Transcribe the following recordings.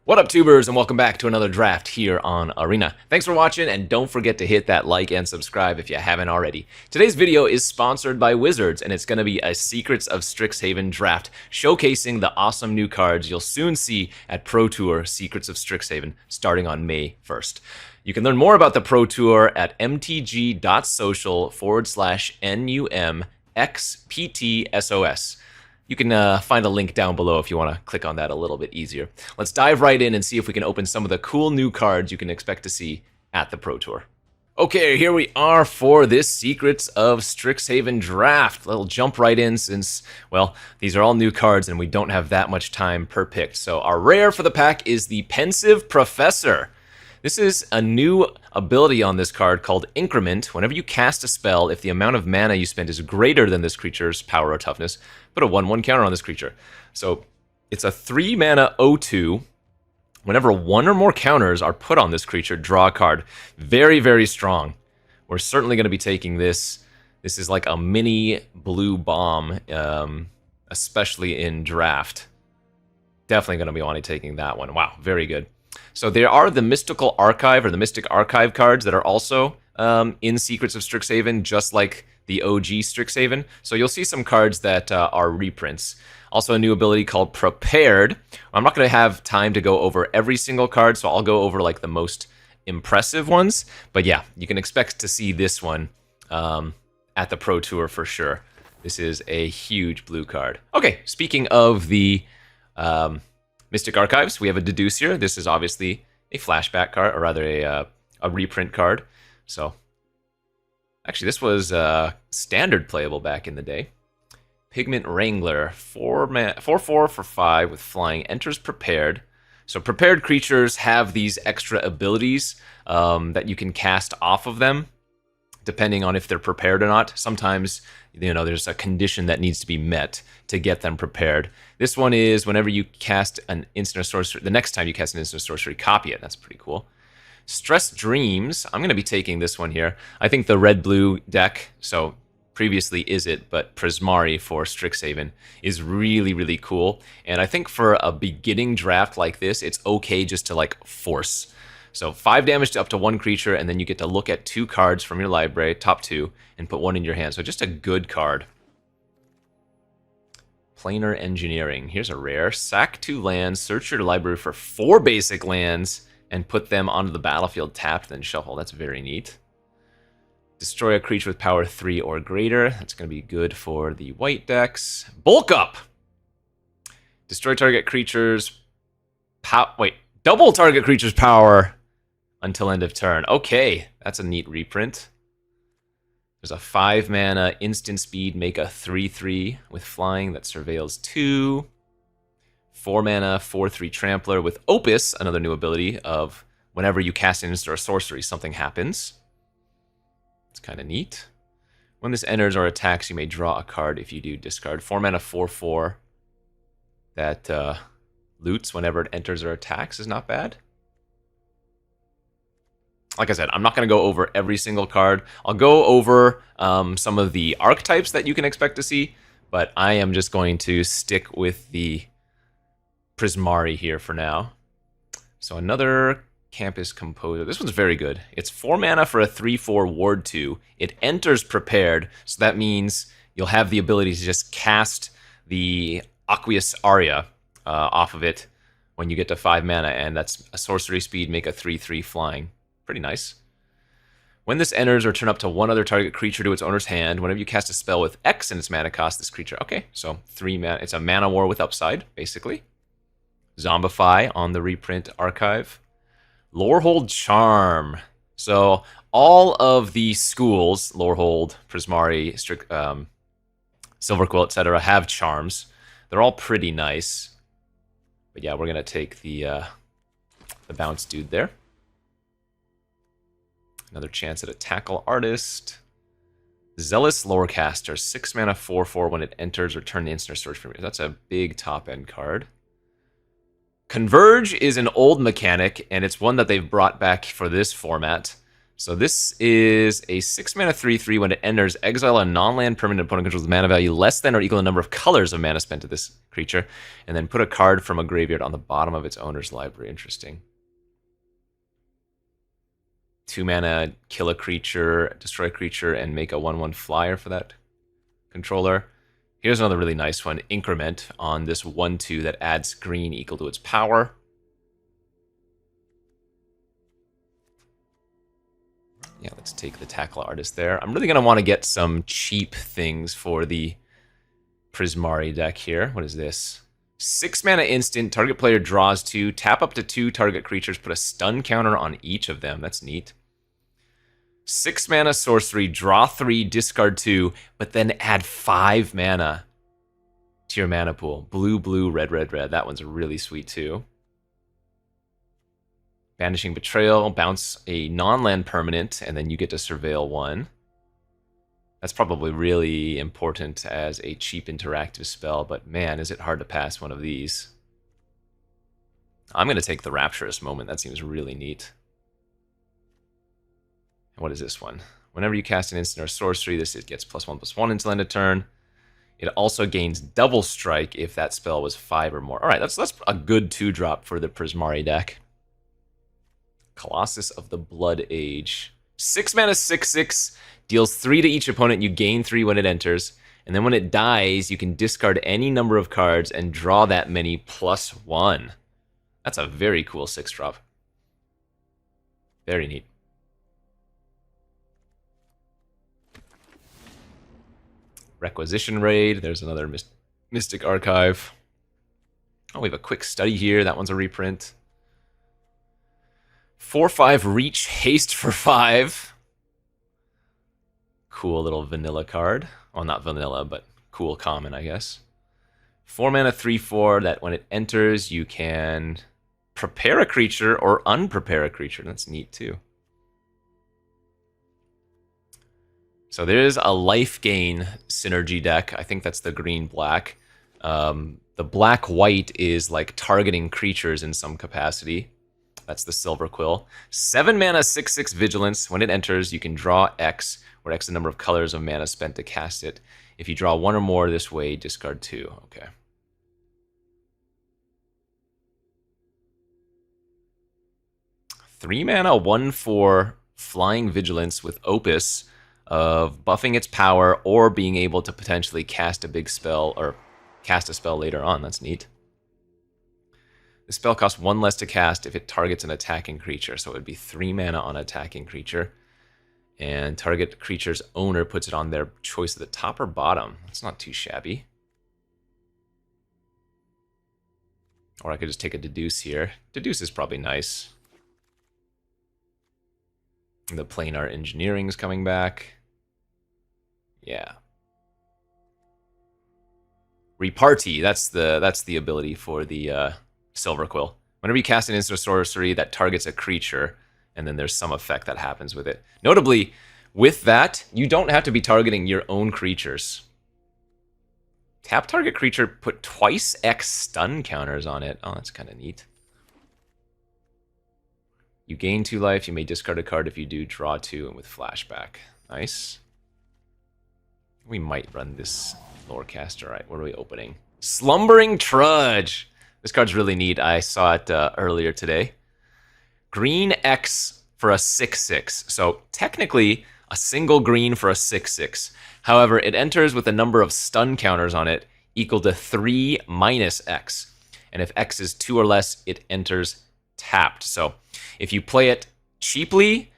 What up, tubers, and welcome back to another draft here on Arena. Thanks for watching, and don't forget to hit that like and subscribe if you haven't already. Today's video is sponsored by Wizards, and it's going to be a Secrets of Strixhaven draft, showcasing the awesome new cards you'll soon see at Pro Tour Secrets of Strixhaven, starting on May 1st. You can learn more about the Pro Tour at mtg.social/NUMXPTSOS. You can find a link down below if you want to click on that a little bit easier. Let's dive right in and see if we can open some of the cool new cards you can expect to see at the Pro Tour. Okay, here we are for this Secrets of Strixhaven draft. We'll jump right in since, well, these are all new cards and we don't have that much time per pick. So our rare for the pack is the Pensive Professor. This is a new ability on this card called Increment. Whenever you cast a spell, if the amount of mana you spend is greater than this creature's power or toughness, put a 1/1 counter on this creature. So it's a 3 mana 0/2. Whenever one or more counters are put on this creature, draw a card. Very, very strong. We're certainly going to be taking this. This is like a mini blue bomb, especially in draft. Definitely going to be wanting taking that one. Wow, very good. So there are the Mystical Archive or the Mystic Archive cards that are also in Secrets of Strixhaven, just like the OG Strixhaven. So you'll see some cards that are reprints. Also a new ability called Prepared. I'm not going to have time to go over every single card, so I'll go over like the most impressive ones. But yeah, you can expect to see this one at the Pro Tour for sure. This is a huge blue card. Okay, speaking of the Mystic Archives, we have a Deducer. This is obviously a flashback card, or rather a reprint card. So, actually, this was standard playable back in the day. Pigment Wrangler, 4/4 for 5 with flying, enters prepared. So prepared creatures have these extra abilities that you can cast off of them, depending on if they're prepared or not. Sometimes, you know, there's a condition that needs to be met to get them prepared. This one is whenever you cast an instant or sorcery, the next time you cast an instant or sorcery, copy it. That's pretty cool. Stress Dreams, I'm going to be taking this one here. I think the red-blue deck, so previously Izzet, but Prismari for Strixhaven, is really, really cool. And I think for a beginning draft like this, it's okay just to like force. So 5 damage to up to 1 creature, and then you get to look at 2 cards from your library, top 2, and put 1 in your hand. So just a good card. Planar Engineering. Here's a rare. Sack 2 lands, search your library for 4 basic lands, and put them onto the battlefield tapped, then shuffle. That's very neat. Destroy a creature with power 3 or greater. That's going to be good for the white decks. Bulk Up! Destroy target creatures... double target creature's power until end of turn. Okay, that's a neat reprint. There's a 5 mana instant speed, make a 3/3 with flying that surveils 2. 4 mana 4/3 trampler with Opus, another new ability of whenever you cast an instant or sorcery, something happens. It's kind of neat. When this enters or attacks, you may draw a card. If you do, discard. 4 mana 4/4 that loots whenever it enters or attacks is not bad. Like I said, I'm not going to go over every single card. I'll go over some of the archetypes that you can expect to see, but I am just going to stick with the Prismari here for now. So another Campus Composer. This one's very good. It's 4 mana for a 3/4 Ward 2. It enters prepared, so that means you'll have the ability to just cast the Aqueous Aria off of it when you get to 5 mana, and that's a sorcery speed, make a 3/3 flying. Pretty nice. When this enters or turn up to 1 other target creature to its owner's hand, whenever you cast a spell with X in its mana cost, this creature... Okay, so 3 mana. It's a mana war with upside, basically. Zombify on the reprint archive. Lorehold Charm. So all of the schools, Lorehold, Prismari, Silverquill, etc., have charms. They're all pretty nice. But yeah, we're going to take the bounce dude there. Another chance at a Tackle Artist. Zealous Lorecaster, 6 mana 4/4 when it enters, return the instant or search for me. That's a big top-end card. Converge is an old mechanic, and it's one that they've brought back for this format. So this is a 6-mana 3/3. When it enters, exile a non-land permanent opponent controls the mana value less than or equal to the number of colors of mana spent to this creature, and then put a card from a graveyard on the bottom of its owner's library. Interesting. 2 mana, kill a creature, destroy a creature, and make a 1/1 flyer for that controller. Here's another really nice one. Increment on this 1/2 that adds green equal to its power. Yeah, let's take the Tackle Artist there. I'm really going to want to get some cheap things for the Prismari deck here. What is this? 6 mana instant, target player draws 2, tap up to 2 target creatures, put a stun counter on each of them. That's neat. 6 mana sorcery, draw 3, discard 2, but then add 5 mana to your mana pool. Blue, blue, red, red, red. That one's really sweet too. Banishing Betrayal, bounce a non-land permanent, and then you get to surveil 1. That's probably really important as a cheap interactive spell, but man, is it hard to pass one of these. I'm going to take the Rapturous Moment. That seems really neat. What is this one? Whenever you cast an instant or sorcery, it gets +1/+1 until end of turn. It also gains double strike if that spell was 5 or more. All right, that's a good 2-drop for the Prismari deck. Colossus of the Blood Age. 6 mana, 6/6, deals 3 to each opponent. You gain 3 when it enters. And then when it dies, you can discard any number of cards and draw that many +1. That's a very cool 6-drop. Very neat. Requisition Raid. There's another Mystic Archive. Oh, we have a Quick Study here. That one's a reprint. 4/5 Reach, haste for 5. Cool little vanilla card. Well, not vanilla, but cool common, I guess. 4 mana 3/4 that when it enters, you can prepare a creature or unprepare a creature. That's neat too. So there's a life gain synergy deck. I think that's the green-black. The black-white is like targeting creatures in some capacity. That's the Silver Quill. 7 mana, 6/6 Vigilance. When it enters, you can draw X, where X is the number of colors of mana spent to cast it. If you draw 1 or more this way, discard 2. Okay. Three mana, 1/4 Flying Vigilance with Opus of buffing its power or being able to potentially cast a big spell or cast a spell later on. That's neat. The spell costs 1 less to cast if it targets an attacking creature. So it would be 3 mana on attacking creature. And target creature's owner puts it on their choice of the top or bottom. That's not too shabby. Or I could just take a Deduce here. Deduce is probably nice. The Planar Engineering is coming back. Yeah. Repartee, that's the ability for the Silver Quill. Whenever you cast an instant sorcery that targets a creature, and then there's some effect that happens with it. Notably, with that, you don't have to be targeting your own creatures. Tap target creature, put twice X stun counters on it. Oh, that's kind of neat. You gain 2 life. You may discard a card. If you do, draw 2 and with flashback. Nice. We might run this Lorecaster. All right, what are we opening? Slumbering Trudge. This card's really neat. I saw it earlier today. Green X for a 6/6. So technically, a single green for a 6/6. However, it enters with a number of stun counters on it equal to 3 minus X. And if X is 2 or less, it enters tapped. So if you play it cheaply,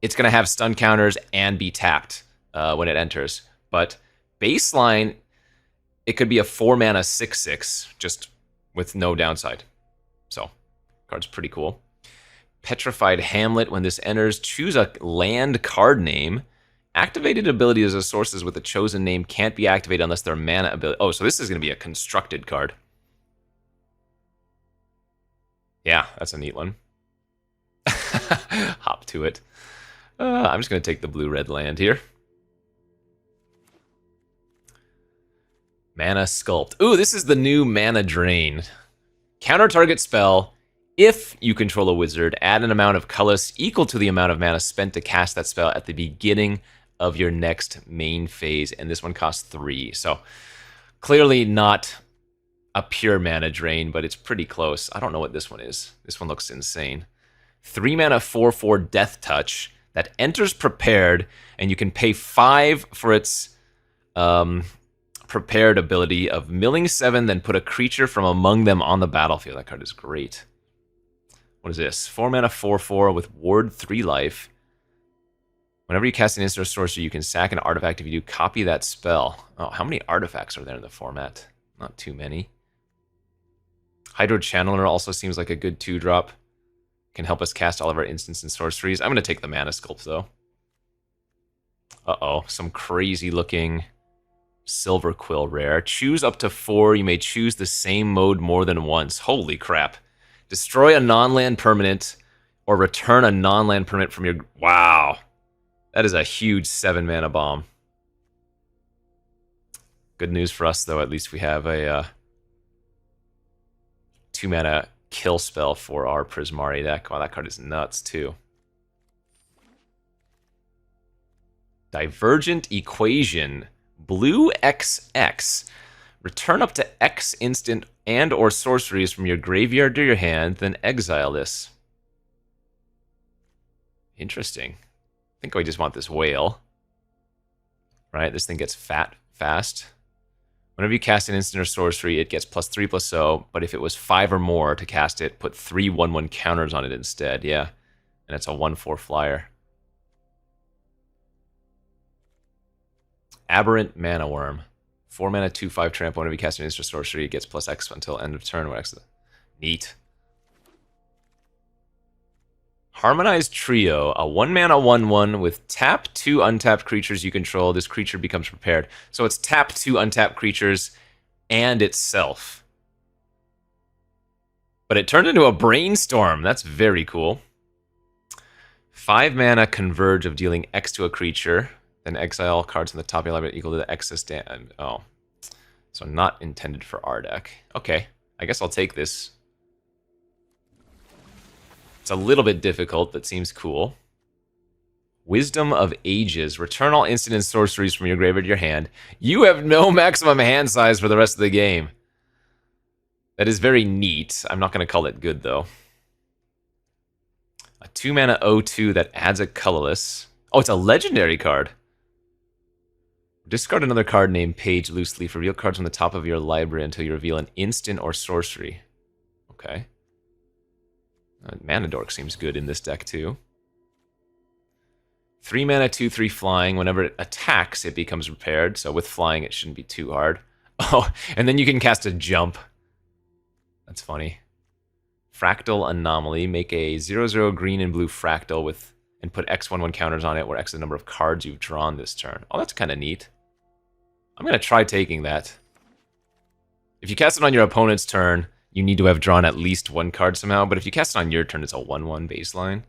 it's going to have stun counters and be tapped when it enters. But baseline, it could be a 4 mana 6/6, just with no downside. So, card's pretty cool. Petrified Hamlet. When this enters, choose a land card name. Activated abilities or sources with a chosen name can't be activated unless they're mana ability. Oh, so this is going to be a constructed card. Yeah, that's a neat one. Hop to it. I'm just going to take the blue-red land here. Mana Sculpt. Ooh, this is the new Mana Drain. Counter target spell. If you control a wizard, add an amount of colorless equal to the amount of mana spent to cast that spell at the beginning of your next main phase, and this one costs 3. So clearly not a pure mana drain, but it's pretty close. I don't know what this one is. This one looks insane. 3 mana 4/4 Death Touch that enters prepared, and you can pay 5 for its prepared ability of milling 7, then put a creature from among them on the battlefield. That card is great. What is this? 4 mana 4/4 with ward 3 life. Whenever you cast an instant or sorcery, you can sack an artifact. If you do, copy that spell. Oh, how many artifacts are there in the format? Not too many. Hydro Channeler also seems like a good 2-drop. Can help us cast all of our instants and sorceries. I'm going to take the Mana Sculpt, though. Uh-oh, some crazy-looking Silver Quill rare. Choose up to 4. You may choose the same mode more than once. Holy crap. Destroy a non-land permanent or return a non-land permanent from your... Wow. That is a huge 7-mana bomb. Good news for us, though. At least we have a 2-mana kill spell for our Prismari deck. Wow, that card is nuts, too. Divergent Equation. Blue XX. Return up to X instant and or sorceries from your graveyard to your hand, then exile this. Interesting. I think I just want this whale. Right, this thing gets fat fast. Whenever you cast an instant or sorcery, it gets +3/+0, but if it was 5 or more to cast it, put 3 1/1 counters on it instead, yeah. And it's a 1/4 flyer. Aberrant Mana Worm. 4 mana, 2/5 trample. Whenever you cast an instant or sorcery, it gets +X until end of turn. Where X... Neat. Harmonized Trio. A 1 mana 1/1 with tap 2 untapped creatures you control. This creature becomes prepared. So it's tap 2 untapped creatures and itself. But it turned into a Brainstorm. That's very cool. 5 mana Converge of dealing X to a creature. Then exile cards from the top of your library equal to the excess damage. Oh. So not intended for our deck. Okay. I guess I'll take this. It's a little bit difficult, but seems cool. Wisdom of Ages. Return all instant and sorceries from your graveyard to your hand. You have no maximum hand size for the rest of the game. That is very neat. I'm not going to call it good, though. A 2 mana 0/2 that adds a colorless. Oh, it's a legendary card. Discard another card named Page Loose Leaf. Reveal cards from the top of your library until you reveal an instant or sorcery. Okay. Mana Dork seems good in this deck, too. 3 mana, 2/3 flying. Whenever it attacks, it becomes repaired. So with flying, it shouldn't be too hard. Oh, and then you can cast a jump. That's funny. Fractal Anomaly. Make a 0/0 green and blue fractal with and put X 1/1 counters on it, where X is the number of cards you've drawn this turn. Oh, that's kind of neat. I'm going to try taking that. If you cast it on your opponent's turn, you need to have drawn at least 1 card somehow, but if you cast it on your turn, it's a 1/1 baseline.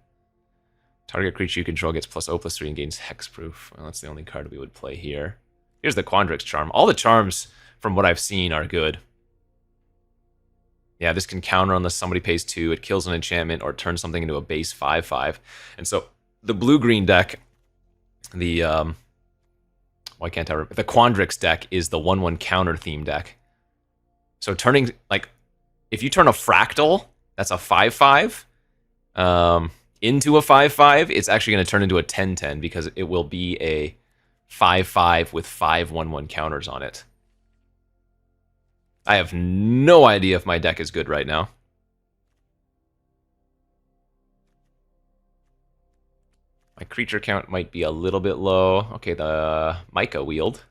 Target creature you control gets +0/+3 and gains hexproof. Well, that's the only card we would play here. Here's the Quandrix Charm. All the charms, from what I've seen, are good. Yeah, this can counter unless somebody pays 2. It kills an enchantment or turns something into a base 5/5. And so the blue-green deck, the why can't I remember? The Quandrix deck is the 1/1 counter theme deck. So turning, like, if you turn a fractal, that's a 5/5, into a 5/5, it's actually going to turn into a 10/10 because it will be a 5/5 with 5 1/1 counters on it. I have no idea if my deck is good right now. My creature count might be a little bit low. Okay, the Micah Wield.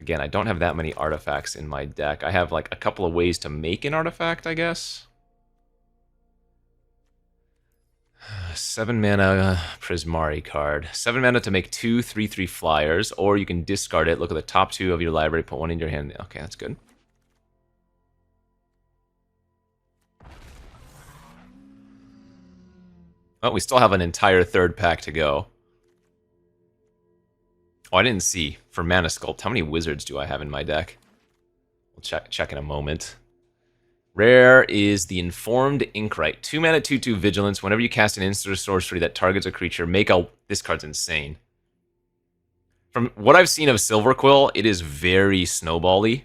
Again, I don't have that many artifacts in my deck. I have like a couple of ways to make an artifact, I guess. 7 mana Prismari card. 7 mana to make 2 3/3 flyers, or you can discard it. Look at the top 2 of your library, put 1 in your hand. Okay, that's good. Oh, we still have an entire 3rd pack to go. Oh, I didn't see. For Mana Sculpt, how many wizards do I have in my deck? We'll check in a moment. Rare is the Informed Inkwright. 2 mana, 2/2 Vigilance. Whenever you cast an instant or sorcery that targets a creature, make a... This card's insane. From what I've seen of Silverquill, it is very snowball-y.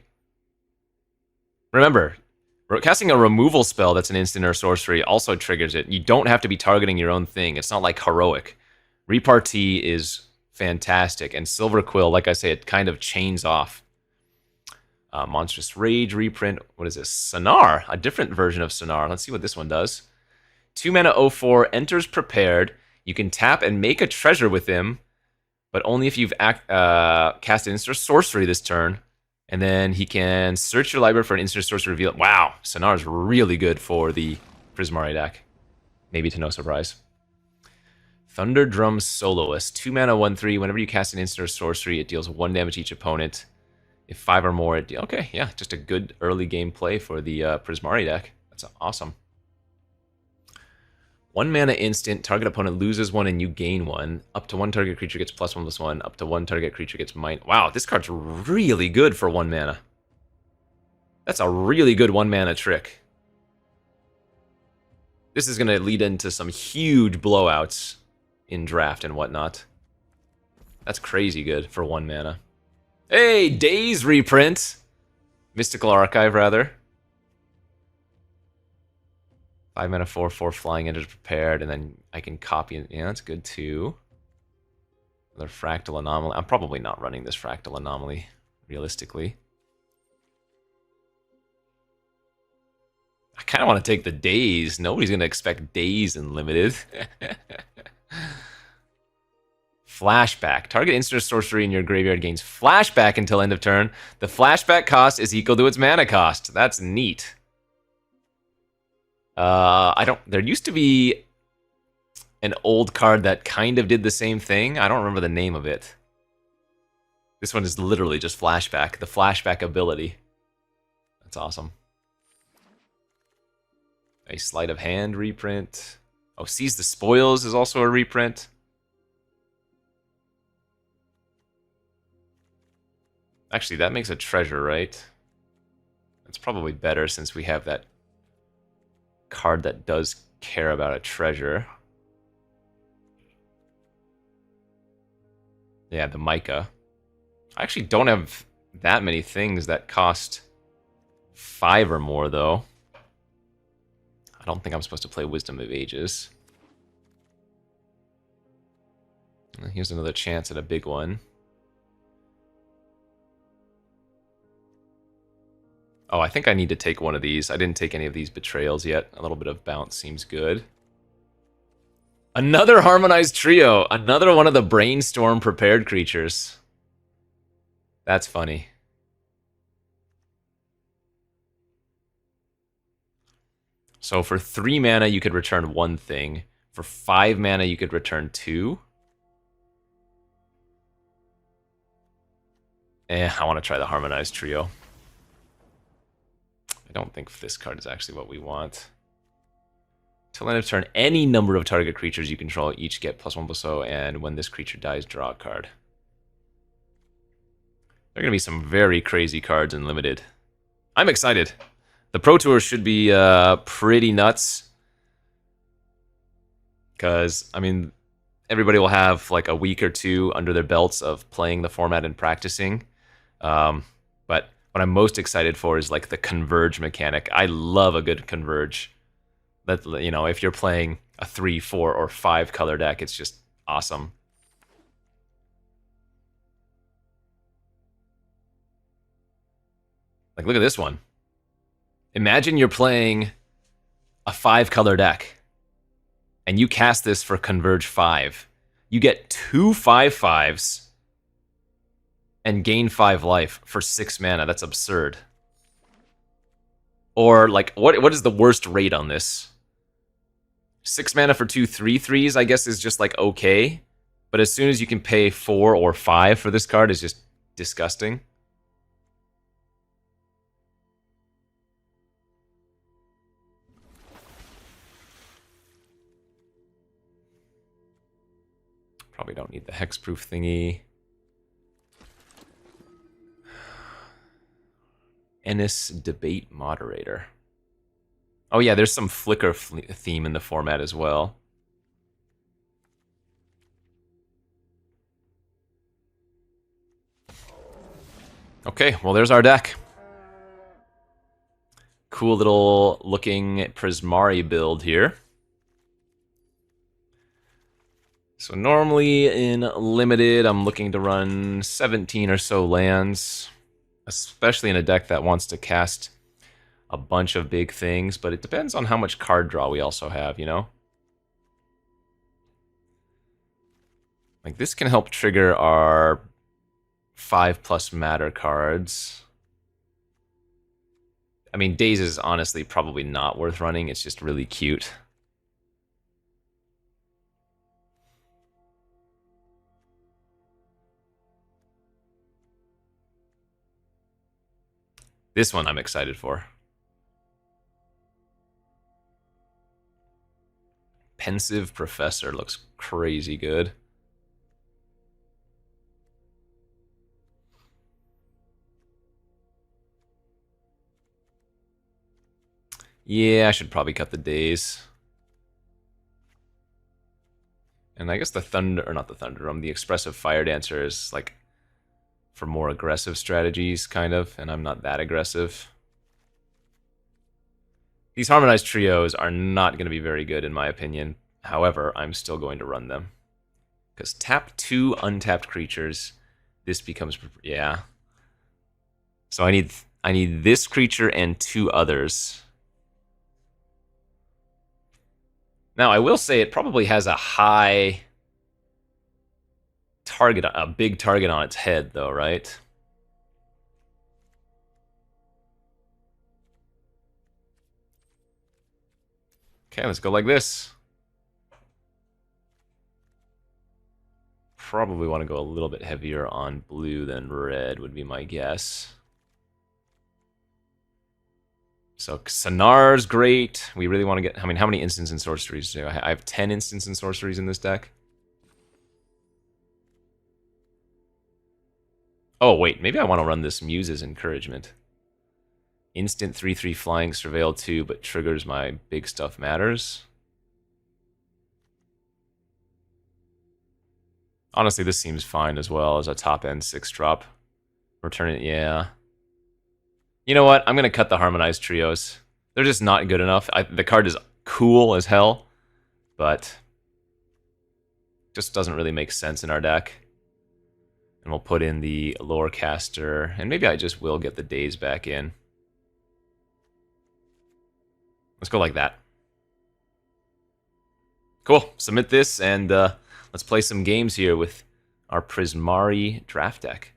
Remember, casting a removal spell that's an instant or sorcery also triggers it. You don't have to be targeting your own thing. It's not like Heroic. Repartee is fantastic, and Silverquill, like I say, it kind of chains off. Monstrous Rage reprint. What is this? Sonar, a different version of Sonar. Let's see what this one does. 2 mana 0/4, enters prepared. You can tap and make a treasure with him, but only if you've cast an instant sorcery this turn. And then he can search your library for an instant sorcery reveal. Wow, Sonar is really good for the Prismari deck. Maybe to no surprise. Thunderdrum Soloist. 2 mana 1/3. Whenever you cast an instant or sorcery, it deals 1 damage to each opponent. If 5 or more, it okay, yeah, just a good early game play for the Prismari deck. That's awesome. 1 mana instant, target opponent loses 1 and you gain 1. Up to 1 target creature gets +1/+1. Up to 1 target creature gets -. Wow, this card's really good for 1 mana. That's a really good 1 mana trick. This is going to lead into some huge blowouts in draft and whatnot. That's crazy good for 1 mana. Hey, Days reprint! Mystical Archive, rather. 5 mana 4/4 flying enters prepared, and then I can copy it. Yeah, that's good too. Another Fractal Anomaly. I'm probably not running this Fractal Anomaly, realistically. I kind of want to take the Days. Nobody's going to expect Days in Limited. Flashback. Target instant sorcery in your graveyard gains flashback until end of turn. The flashback cost is equal to its mana cost. That's neat. There used to be an old card that kind of did the same thing. I don't remember the name of it. This one is literally just flashback. The flashback ability. That's awesome. A Sleight of Hand reprint. Oh, Seize the Spoils is also a reprint. Actually, that makes a treasure, right? That's probably better since we have that card that does care about a treasure. Yeah, the Mica. I actually don't have that many things that cost 5 or more, though. I don't think I'm supposed to play Wisdom of Ages. Here's another chance at a big one. Oh, I think I need to take one of these. I didn't take any of these Betrayals yet. A little bit of bounce seems good. Another Harmonized Trio! Another one of the Brainstorm prepared creatures. That's funny. So for 3 mana, you could return 1 thing. For 5 mana, you could return 2. I want to try the Harmonized Trio. I don't think this card is actually what we want. Till end of turn, any number of target creatures you control each get +1/+0, and when this creature dies, draw a card. There are going to be some very crazy cards in Limited. I'm excited. The Pro Tour should be pretty nuts. Because, I mean, everybody will have like a week or 2 under their belts of playing the format and practicing. But what I'm most excited for is like the converge mechanic. I love a good converge. That, you know, if you're playing a 3, 4, or 5 color deck, it's just awesome. Like, look at this one. Imagine you're playing a 5 color deck, and you cast this for Converge 5. You get 2 5/5s and gain 5 life for 6 mana. That's absurd. Or, like, what is the worst rate on this? 6 mana for 2 3/3s, I guess, is just, like, okay. But as soon as you can pay 4 or 5 for this card, is just disgusting. Probably don't need the hexproof thingy. Ennis Debate Moderator. Oh yeah, there's some flicker theme in the format as well. Okay, well there's our deck. Cool little looking Prismari build here. So normally in Limited, I'm looking to run 17 or so lands, especially in a deck that wants to cast a bunch of big things, but it depends on how much card draw we also have, you know? Like, this can help trigger our 5+ matter cards. I mean, Daze is honestly probably not worth running, it's just really cute. This one I'm excited for. Pensive Professor looks crazy good. Yeah, I should probably cut the Daze. And I guess the Thunder, or not the Thunder, the Expressive Fire Dancer is like for more aggressive strategies, kind of, and I'm not that aggressive. These Harmonized Trios are not going to be very good in my opinion. However, I'm still going to run them. Because tap 2 untapped creatures, this becomes, yeah. So I need this creature and 2 others. Now, I will say it probably has a high target, a big target on its head, though, right? Okay, let's go like this. Probably want to go a little bit heavier on blue than red, would be my guess. So Sanar's great. We really want to get... I mean, how many instants and sorceries do I have? I have 10 instants and sorceries in this deck. Oh, wait. Maybe I want to run this Muse's Encouragement. Instant 3/3 flying, Surveil 2, but triggers my Big Stuff Matters. Honestly, this seems fine as well as a top-end 6-drop. Return it, yeah. You know what? I'm going to cut the Harmonized Trios. They're just not good enough. The card is cool as hell, but just doesn't really make sense in our deck. And we'll put in the Lorecaster, and maybe I just will get the Daze back in. Let's go like that. Cool. Submit this, and let's play some games here with our Prismari draft deck.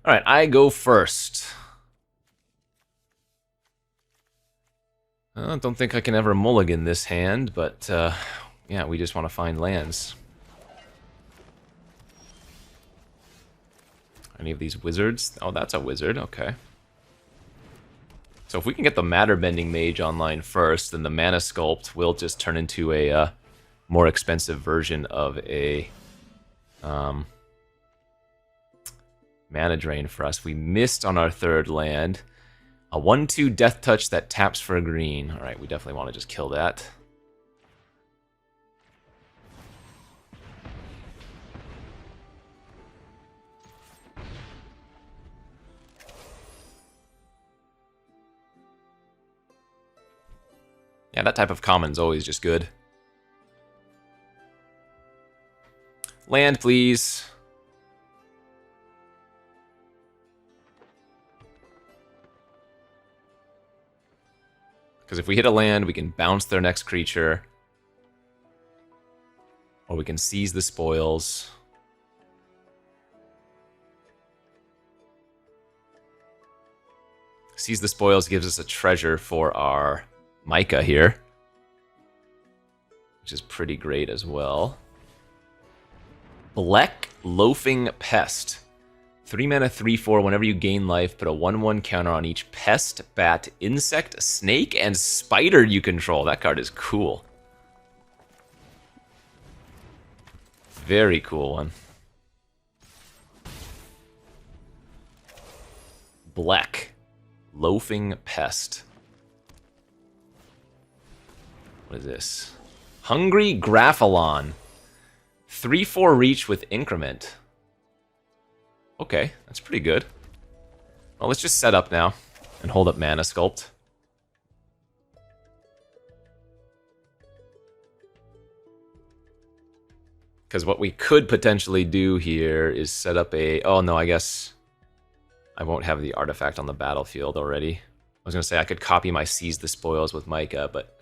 Alright, I go first. I don't think I can ever mulligan this hand, but yeah, we just want to find lands. Any of these wizards? Oh, that's a wizard, okay. So if we can get the Matter Bending Mage online first, then the Mana Sculpt will just turn into a more expensive version of a mana drain for us. We missed on our third land. A 1/2 Death Touch that taps for a green. Alright, we definitely want to just kill that. Yeah, that type of common's always just good. Land, please. Because if we hit a land, we can bounce their next creature. Or we can seize the spoils. Seize the spoils gives us a treasure for our Micah here, which is pretty great as well. Black Loafing Pest. 3 mana, 3/4. Whenever you gain life, put a 1/1 counter on each pest, bat, insect, snake, and spider you control. That card is cool. Very cool one. Black. Loafing Pest. What is this? Hungry Graphalon. 3/4 reach with increment. Okay, that's pretty good. Well, let's just set up now and hold up Mana Sculpt. Because what we could potentially do here is set up a... Oh, no, I guess I won't have the artifact on the battlefield already. I was going to say I could copy my Seize the Spoils with Micah, but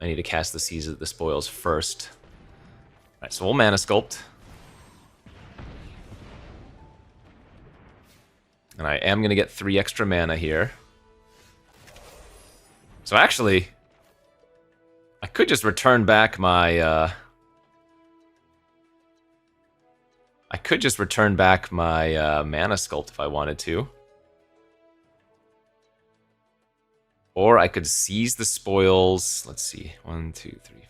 I need to cast the Seize the Spoils first. Alright, so we'll Mana Sculpt. And I am going to get 3 extra mana here. So actually, I could just return back my... I could just return back my Mana Sculpt if I wanted to. Or I could Seize the Spoils. Let's see. 1, 2, 3, 4.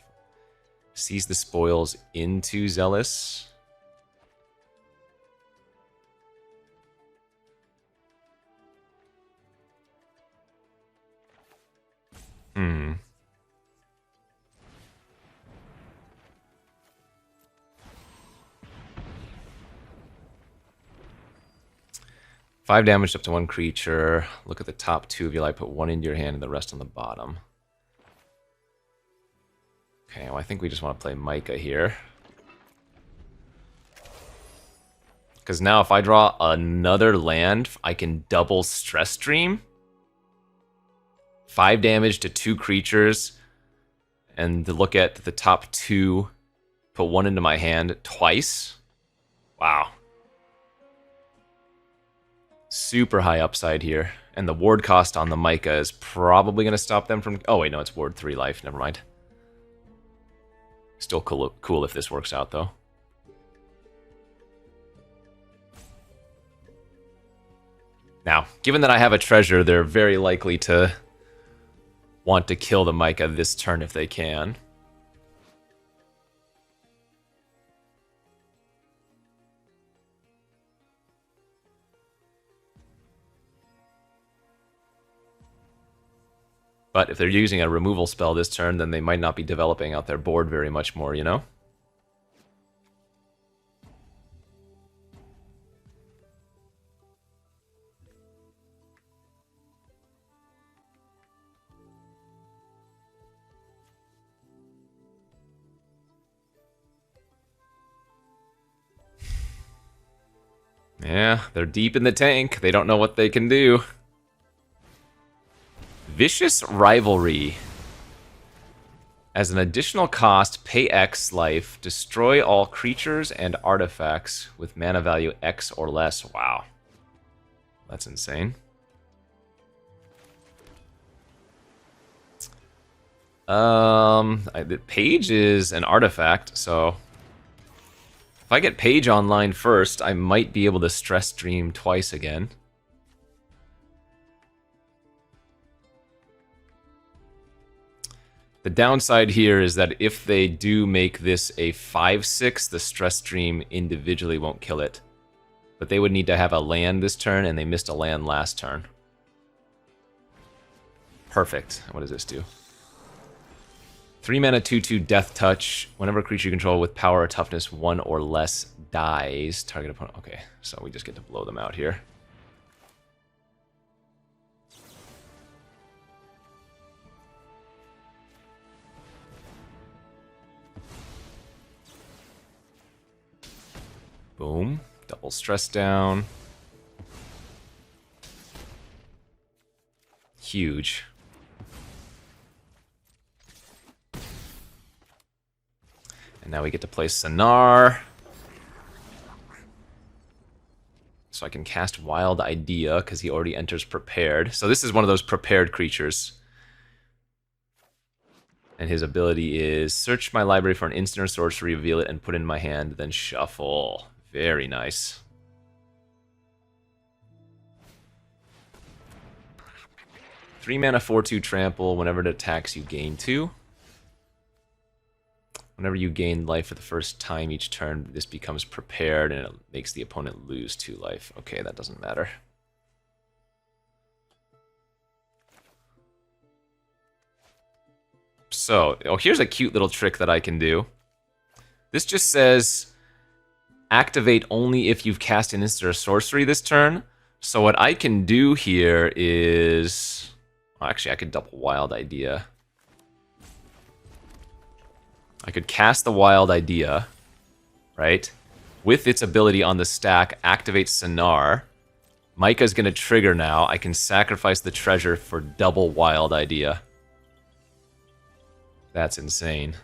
Seize the Spoils into Zealous. Hmm. Five damage up to 1 creature. Look at the top 2 of your life. Put 1 into your hand and the rest on the bottom. Okay, well, I think we just want to play Micah here. Because now if I draw another land, I can double Stress Stream. 5 damage to 2 creatures. And to look at the top 2, put 1 into my hand twice. Wow. Super high upside here. And the ward cost on the Micah is probably going to stop them from... Oh, wait, no, it's ward 3 life. Never mind. Still cool if this works out, though. Now, given that I have a treasure, they're very likely to want to kill the Micah this turn if they can. But if they're using a removal spell this turn, then they might not be developing out their board very much more, you know? Yeah, they're deep in the tank. They don't know what they can do. Vicious Rivalry. As an additional cost, pay X life, destroy all creatures and artifacts with mana value X or less. Wow. That's insane. The Page is an artifact, so if I get Page online first, I might be able to Stress Stream twice again. The downside here is that if they do make this a 5/6, the Stress Stream individually won't kill it. But they would need to have a land this turn, and they missed a land last turn. Perfect. What does this do? 3 mana 2/2 Death Touch. Whenever a creature you control with power or toughness 1 or less dies, target opponent... Okay, so we just get to blow them out here. Boom. Double stress down. Huge. And now we get to play Sonar. So I can cast Wild Idea, because he already enters prepared. So this is one of those prepared creatures. And his ability is search my library for an instant or sorcery, reveal it, and put it in my hand, then shuffle. Very nice. Three mana 4/2 trample. Whenever it attacks, you gain 2. Whenever you gain life for the first time each turn, this becomes prepared and it makes the opponent lose 2 life. Okay, that doesn't matter. So, oh, here's a cute little trick that I can do. This just says activate only if you've cast an instant or sorcery this turn. So what I can do here is... Well, actually, I could double Wild Idea. I could cast the Wild Idea, right? With its ability on the stack, activate Sonar. Micah's going to trigger now. I can sacrifice the treasure for double Wild Idea. That's insane.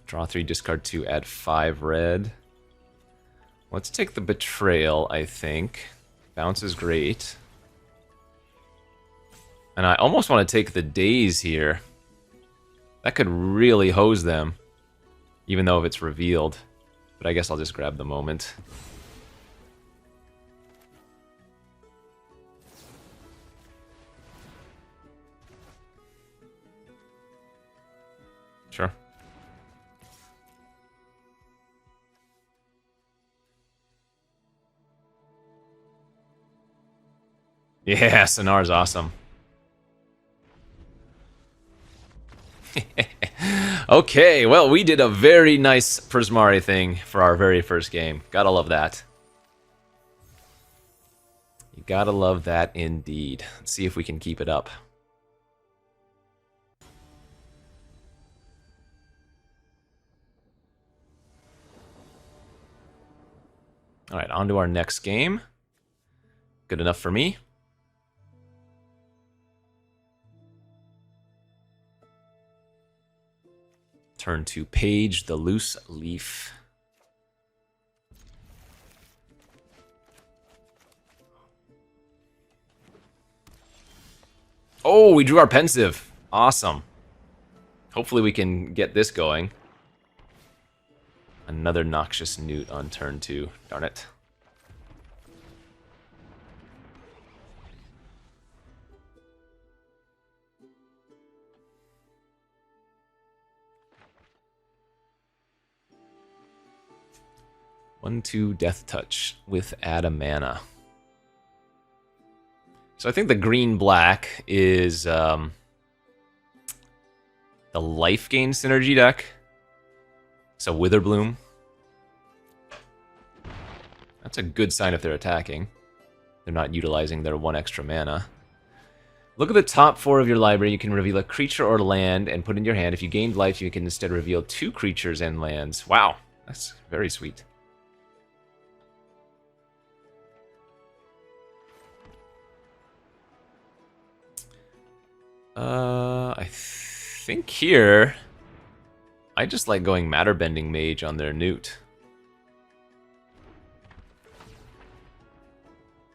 Draw 3, discard 2, add 5 red. Let's take the Betrayal, I think. Bounce is great. And I almost want to take the Daze here. That could really hose them. Even though if it's revealed. But I guess I'll just grab the moment. Sure. Yeah, Sonar's awesome. Okay, well, we did a very nice Prismari thing for our very first game. Gotta love that. You gotta love that indeed. Let's see if we can keep it up. Alright, on to our next game. Good enough for me. Turn to Page the Loose Leaf. Oh, we drew our Pensive. Awesome. Hopefully we can get this going. Another Noxious Newt on turn 2. Darn it. One, two, Death Touch with add a mana. So I think the green-black is the life gain synergy deck. So Witherbloom. That's a good sign if they're attacking. They're not utilizing their 1 extra mana. Look at the top 4 of your library. You can reveal a creature or land and put in your hand. If you gained life, you can instead reveal 2 creatures and lands. Wow, that's very sweet. I think here, I just like going Matter Bending Mage on their Newt.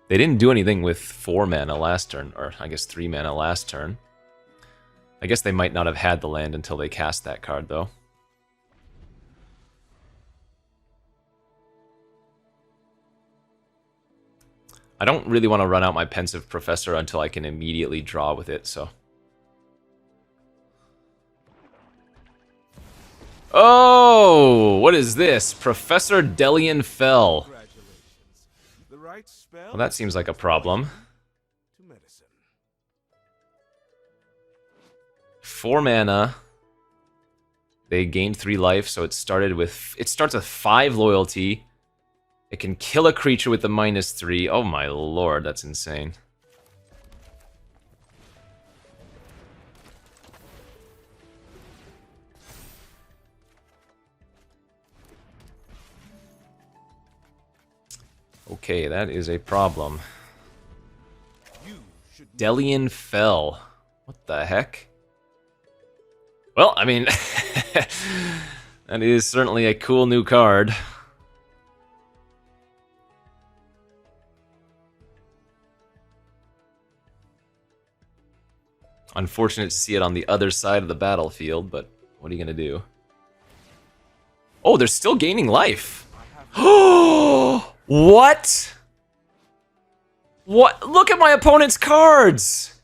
They didn't do anything with 4 mana last turn, or I guess 3 mana last turn. I guess they might not have had the land until they cast that card, though. I don't really want to run out my Pensive Professor until I can immediately draw with it, so... Oh, what is this? Professor Delian Fell. Well, that seems like a problem. 4 mana. They gained 3 life, so it starts with 5 loyalty. It can kill a creature with the -3. Oh my lord, that's insane. Okay, that is a problem. Delian Fell. What the heck? Well, I mean, that is certainly a cool new card. Unfortunate to see it on the other side of the battlefield, but what are you going to do? Oh, they're still gaining life. Oh! What? What? Look at my opponent's cards!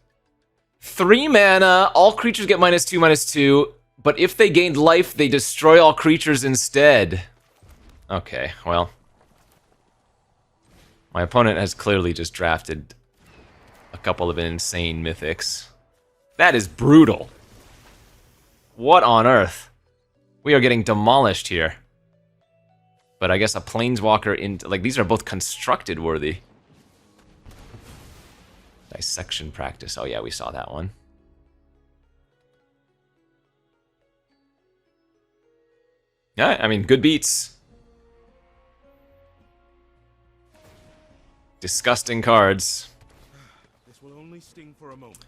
3 mana, all creatures get -2/-2, but if they gained life, they destroy all creatures instead. Okay, well. My opponent has clearly just drafted a couple of insane mythics. That is brutal. What on earth? We are getting demolished here. But I guess a planeswalker into... Like, these are both constructed worthy. Dissection practice. Oh yeah, we saw that one. Yeah, I mean, good beats. Disgusting cards. This will only sting for a moment.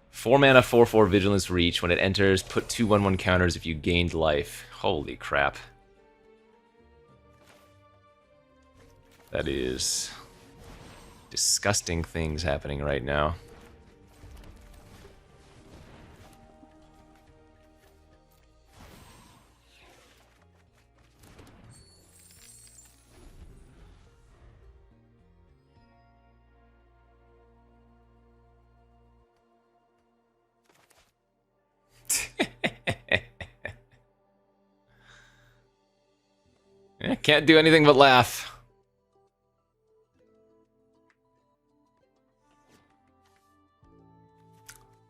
4 mana, 4/4 Vigilance Reach. When it enters, put 2/1/1 counters if you gained life. Holy crap. That is disgusting things happening right now. Can't do anything but laugh.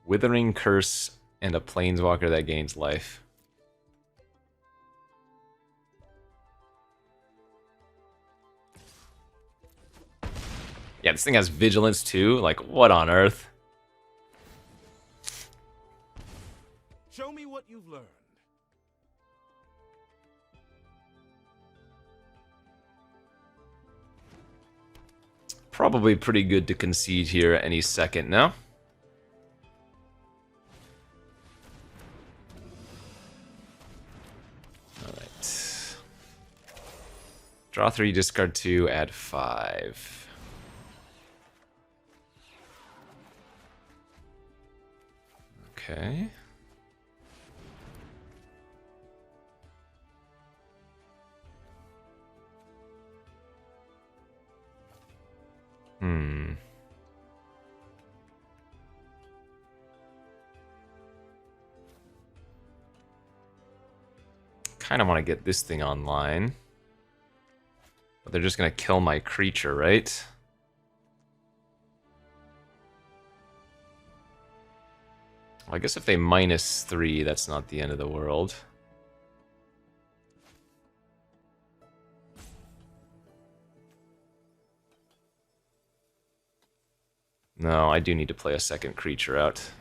Withering Curse and a Planeswalker that gains life. Yeah, this thing has Vigilance too. Like, what on earth? Show me what you've learned. Probably pretty good to concede here any second now. Alright. Draw 3, discard 2, add 5. Okay. Kind of want to get this thing online. But they're just going to kill my creature, right? Well, I guess if they -3, that's not the end of the world. No, I do need to play a second creature out.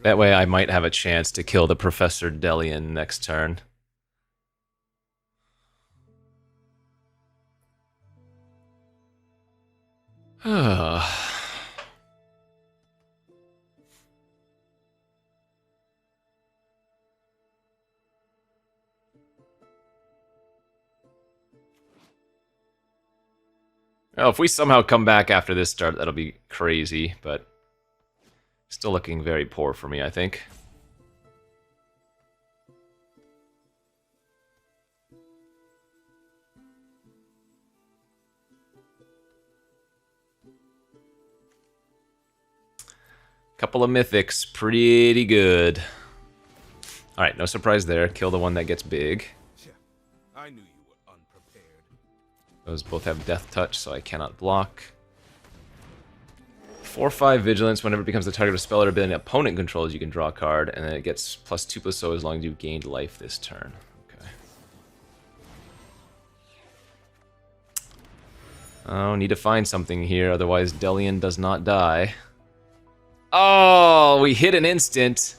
That way I might have a chance to kill the Professor Delian next turn. Well, if we somehow come back after this start, that'll be crazy, but still looking very poor for me, I think. Couple of mythics, pretty good. Alright, no surprise there. Kill the one that gets big. I knew you were unprepared. Those both have Death Touch, so I cannot block. 4/5 Vigilance. Whenever it becomes the target of a spell or ability an opponent controls, you can draw a card, and then it gets +2/+0 as long as you've gained life this turn. Okay. Oh, need to find something here, otherwise Delian does not die. Oh, we hit an instant,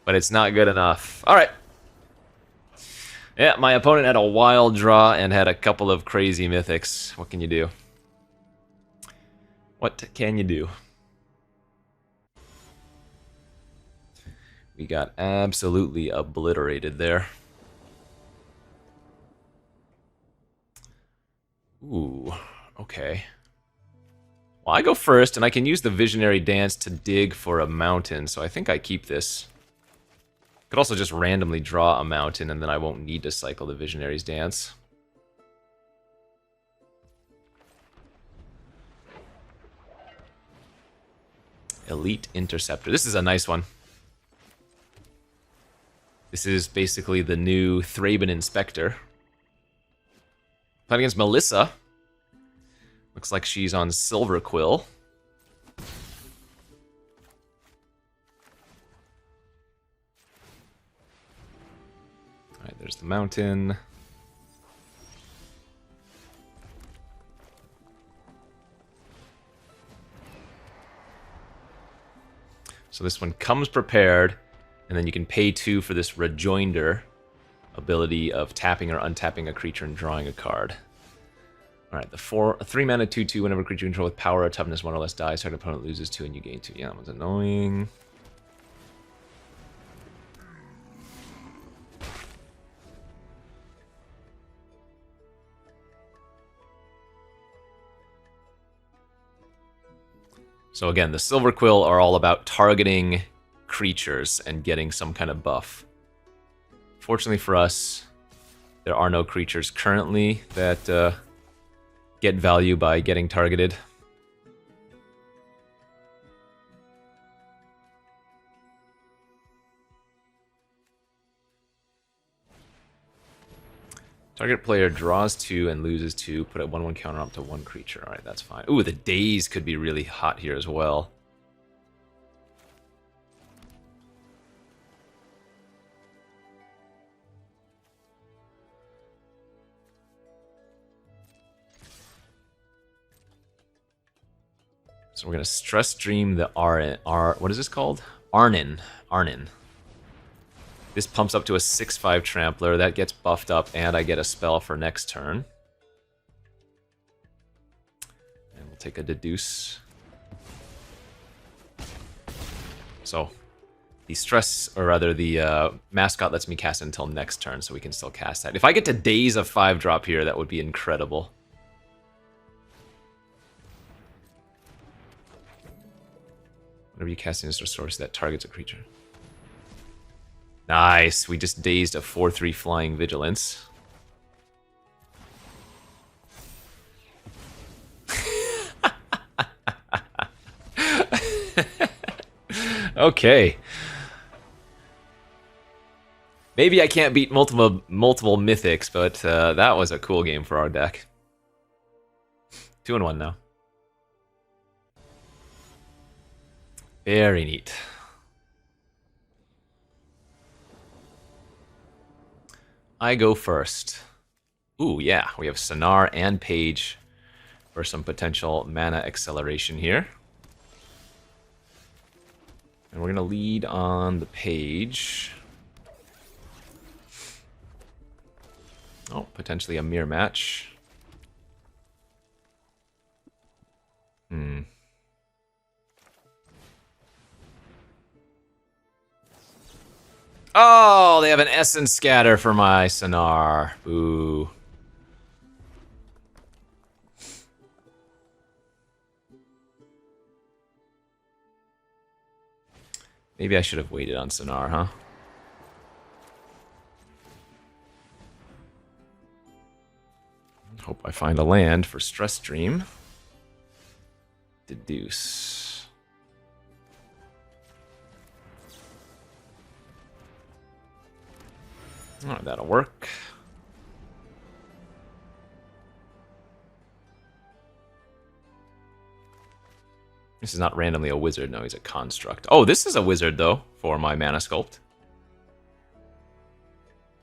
but it's not good enough. Alright. Yeah, my opponent had a wild draw and had a couple of crazy mythics. What can you do? What can you do? We got absolutely obliterated there. Ooh, okay. Well, I go first, and I can use the Visionary Dance to dig for a mountain, so I think I keep this. Could also just randomly draw a mountain, and then I won't need to cycle the Visionary's Dance. Elite Interceptor. This is a nice one. This is basically the new Thraben Inspector. Playing against Melissa. Looks like she's on Silver Quill. Alright, there's the mountain. So this one comes prepared, and then you can pay 2 for this Rejoinder ability of tapping or untapping a creature and drawing a card. Alright, the 3 mana 2/2, whenever a creature you control with power or toughness 1 or less dies, target opponent loses 2 and you gain 2. Yeah, that one's annoying. So again, the Silver Quill are all about targeting creatures and getting some kind of buff. Fortunately for us, there are no creatures currently that get value by getting targeted. Target player draws 2 and loses 2. Put a 1/1 counter up to 1 creature. Alright, that's fine. Ooh, the Daze could be really hot here as well. So we're going to Stress Dream the what is this called? Arnin. This pumps up to a 6/5 Trampler. That gets buffed up, and I get a spell for next turn. And we'll take a Deduce. So, the Mascot lets me cast it until next turn, so we can still cast that. If I get to Daze a 5-drop here, that would be incredible. Whenever you cast an instant source that targets a creature. Nice, we just dazed a 4/3 flying Vigilance. Okay. Maybe I can't beat multiple mythics, but that was a cool game for our deck. 2-1 now. Very neat. I go first. Ooh, yeah, we have Sonar and Page for some potential mana acceleration here. And we're going to lead on the Page. Oh, potentially a mirror match. Oh, they have an Essence Scatter for my Sonar. Ooh. Maybe I should have waited on Sonar, huh? Hope I find a land for Stress Dream. Deduce. Oh, that'll work. This is not randomly a wizard. No, he's a construct. Oh, this is a wizard, though, for my Mana Sculpt.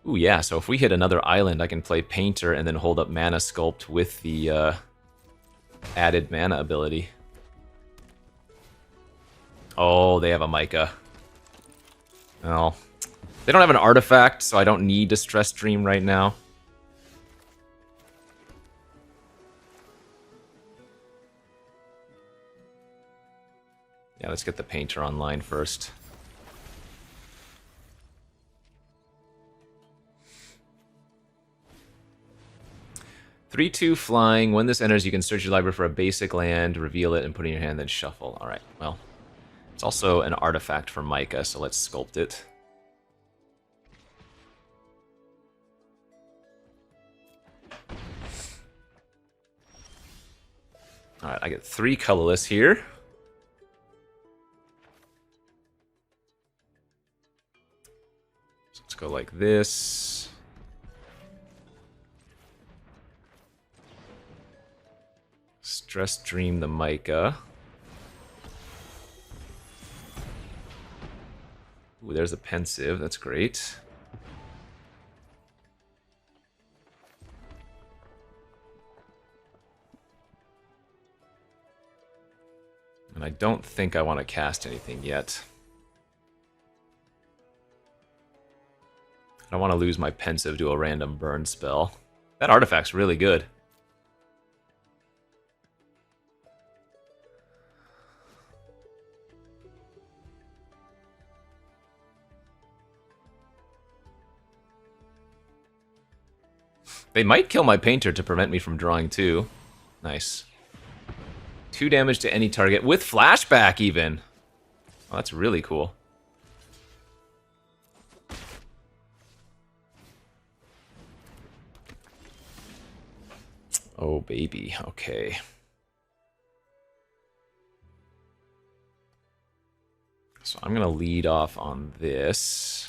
Ooh, yeah, so if we hit another island, I can play Painter and then hold up Mana Sculpt with the added mana ability. Oh, they have a Micah. Oh. They don't have an artifact, so I don't need to Stress Dream right now. Yeah, let's get the Painter online first. Three, 2 flying. When this enters, you can search your library for a basic land, reveal it, and put it in your hand, then shuffle. Alright, well. It's also an artifact for Micah, so let's sculpt it. Alright, I get 3 colorless here. go like this. Stress Dream the Micah. Ooh, there's a Pensive. That's great. And I don't think I want to cast anything yet. I don't want to lose my Pensive to a random burn spell. That artifact's really good. They might kill my Painter to prevent me from drawing 2. Nice. 2 damage to any target with flashback even. Oh, that's really cool. Oh, baby. Okay. So I'm going to lead off on this.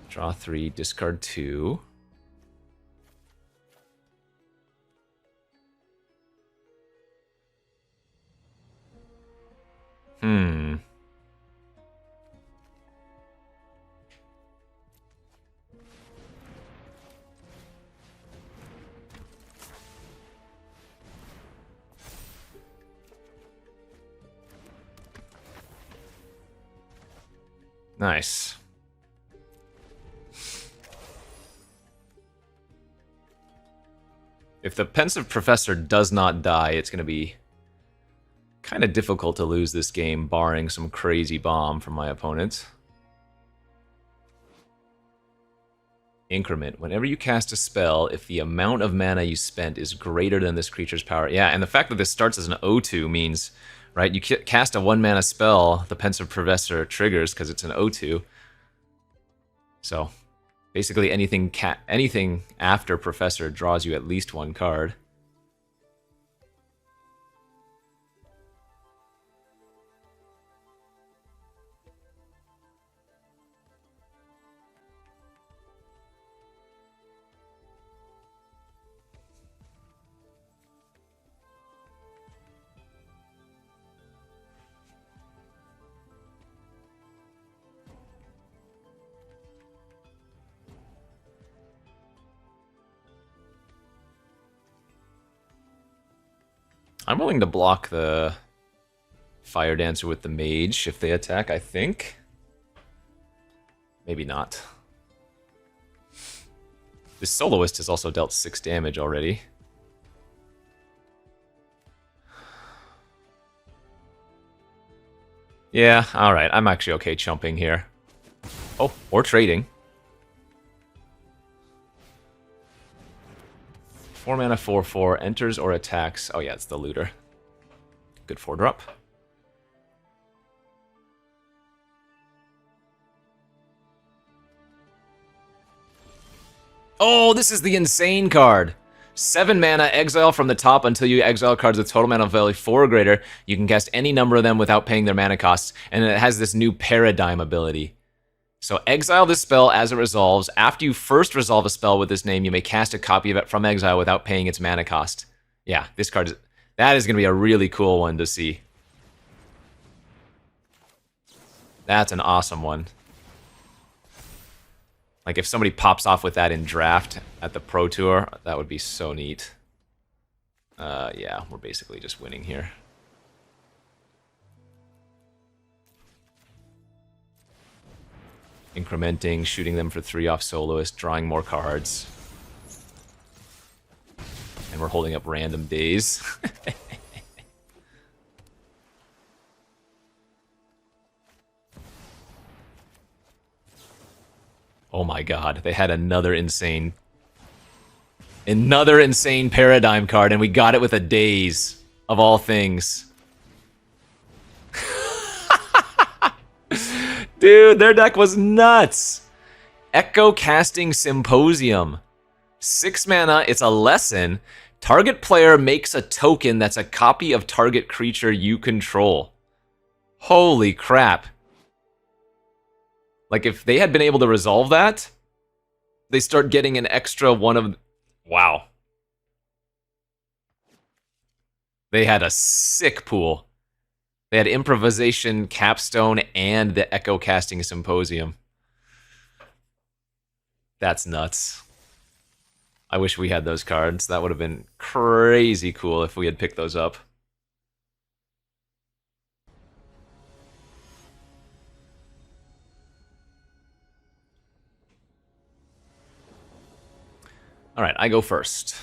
Draw 3, discard 2. Nice. If the Pensive Professor does not die, it's going to be kind of difficult to lose this game, barring some crazy bomb from my opponent. Increment. Whenever you cast a spell, if the amount of mana you spent is greater than this creature's power... Yeah, and the fact that this starts as an O2 means, right, you cast a 1-mana spell, the Pensive Professor triggers because it's an O2. So... basically, anything after Professor draws you at least 1 card. I'm willing to block the Fire Dancer with the Mage if they attack, I think. Maybe not. This Soloist has also dealt 6 damage already. Yeah, alright, I'm actually okay chumping here. Oh, or trading. 4 mana, 4/4, enters or attacks. Oh yeah, it's the looter. Good 4-drop. Oh, this is the insane card. 7 mana, exile from the top until you exile cards with total mana value 4 or greater. You can cast any number of them without paying their mana costs, and it has this new Paradigm ability. So exile this spell as it resolves. After you first resolve a spell with this name, you may cast a copy of it from exile without paying its mana cost. Yeah, this card, that is going to be a really cool one to see. That's an awesome one. Like, if somebody pops off with that in draft at the Pro Tour, that would be so neat. Yeah, we're basically just winning here. Incrementing, shooting them for 3 off Soloist, drawing more cards. And we're holding up random days. Oh my god, they had another insane Paradigm card, and we got it with a Daze, of all things. Dude, their deck was nuts! Echo Casting Symposium. 6 mana, it's a lesson. Target player makes a token that's a copy of target creature you control. Holy crap. Like, if they had been able to resolve that, they start getting an extra one of... Wow. They had a sick pool. They had Improvisation, Capstone, and the Echo Casting Symposium. That's nuts. I wish we had those cards. That would have been crazy cool if we had picked those up. Alright, I go first.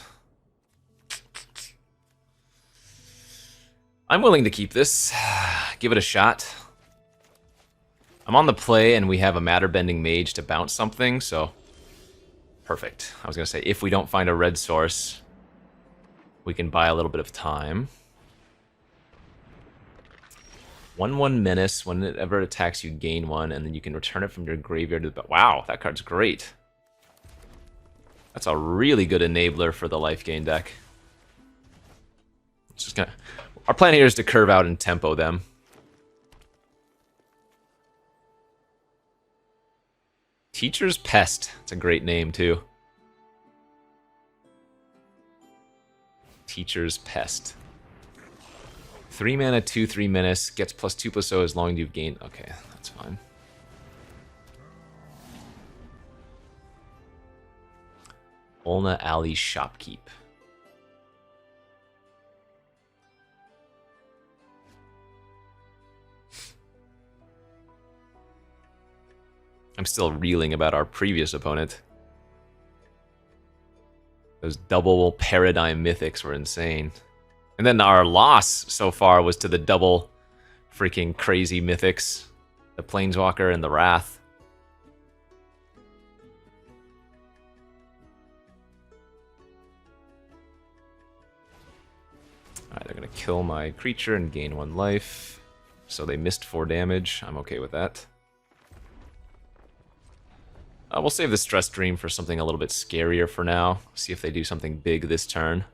I'm willing to keep this. Give it a shot. I'm on the play, and we have a Matter-Bending Mage to bounce something, so... Perfect. I was going to say, if we don't find a red source, we can buy a little bit of time. 1/1 Menace. Whenever it attacks, you gain one, and then you can return it from your graveyard to the... Wow, that card's great. That's a really good enabler for the life gain deck. It's just gonna... Our plan here is to curve out and tempo them. Teacher's Pest. It's a great name, too. Teacher's Pest. 3 mana, 2/3 Menace. Gets +2/+0 as long as you've gained... Okay, that's fine. Olna Alley Shopkeep. I'm still reeling about our previous opponent. Those double Paradigm Mythics were insane. And then our loss so far was to the double freaking crazy Mythics. The Planeswalker and the Wrath. Alright, they're going to kill my creature and gain 1 life. So they missed 4 damage. I'm okay with that. We'll save the Stress Dream for something a little bit scarier for now. See if they do something big this turn.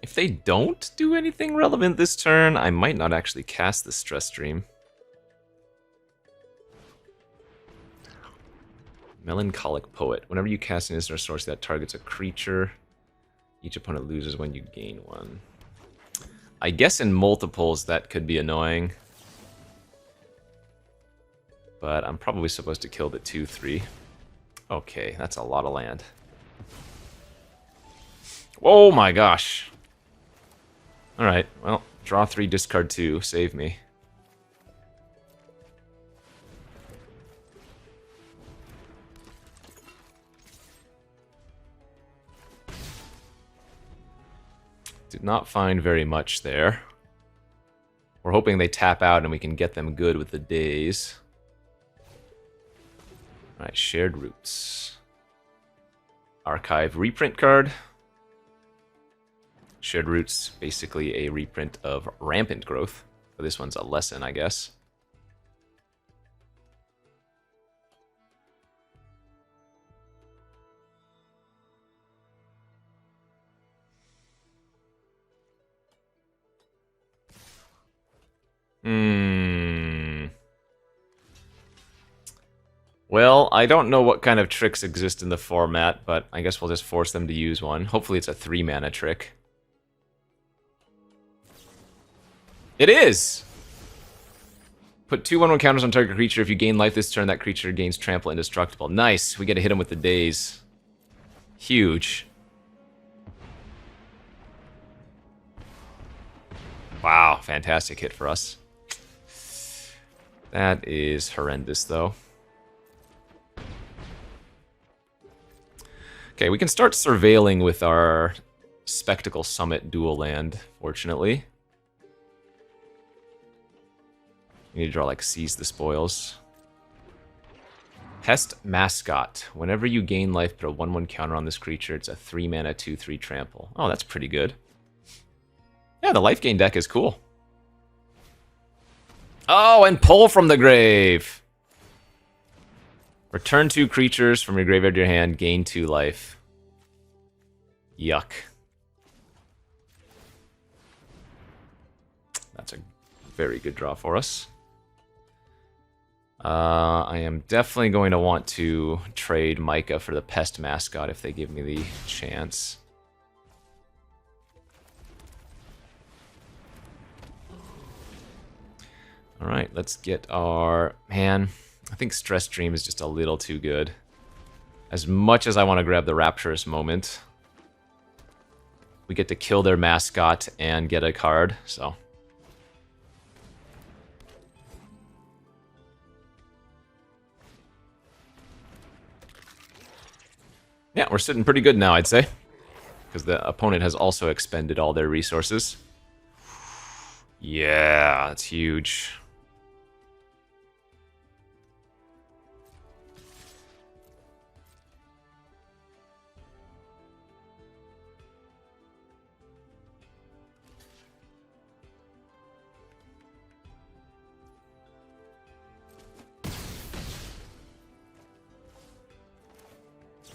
If they don't do anything relevant this turn, I might not actually cast the Stress Dream. Melancholic Poet. Whenever you cast an instant source that targets a creature, each opponent loses when you gain 1. I guess in multiples that could be annoying. But I'm probably supposed to kill the 2/3. Okay, that's a lot of land. Oh my gosh. Alright, well, draw 3, discard 2, save me. Did not find very much there. We're hoping they tap out and we can get them good with the days. Alright, Shared Roots. Archive reprint card. Shared Roots, basically a reprint of Rampant Growth. But this one's a lesson, I guess. Well, I don't know what kind of tricks exist in the format, but I guess we'll just force them to use one. Hopefully it's a 3-mana trick. It is! Put 2 1/1 counters on target creature. If you gain life this turn, that creature gains trample indestructible. Nice! We get to hit him with the days. Huge. Wow, fantastic hit for us. That is horrendous, though. Okay, we can start surveilling with our Spectacle Summit dual land, fortunately. We need to draw, like, Seize the Spoils. Pest Mascot. Whenever you gain life, put a 1/1 counter on this creature. It's a 3-mana, 2/3 trample. Oh, that's pretty good. Yeah, the life gain deck is cool. Oh, and Pull from the Grave! Return 2 creatures from your graveyard to your hand, gain 2 life. Yuck. That's a very good draw for us. I am definitely going to want to trade Micah for the Pest Mascot if they give me the chance. Alright, let's get our... Man, I think Stress Dream is just a little too good. As much as I want to grab the Rapturous Moment, we get to kill their mascot and get a card, so... Yeah, we're sitting pretty good now, I'd say. Because the opponent has also expended all their resources. Yeah, that's huge.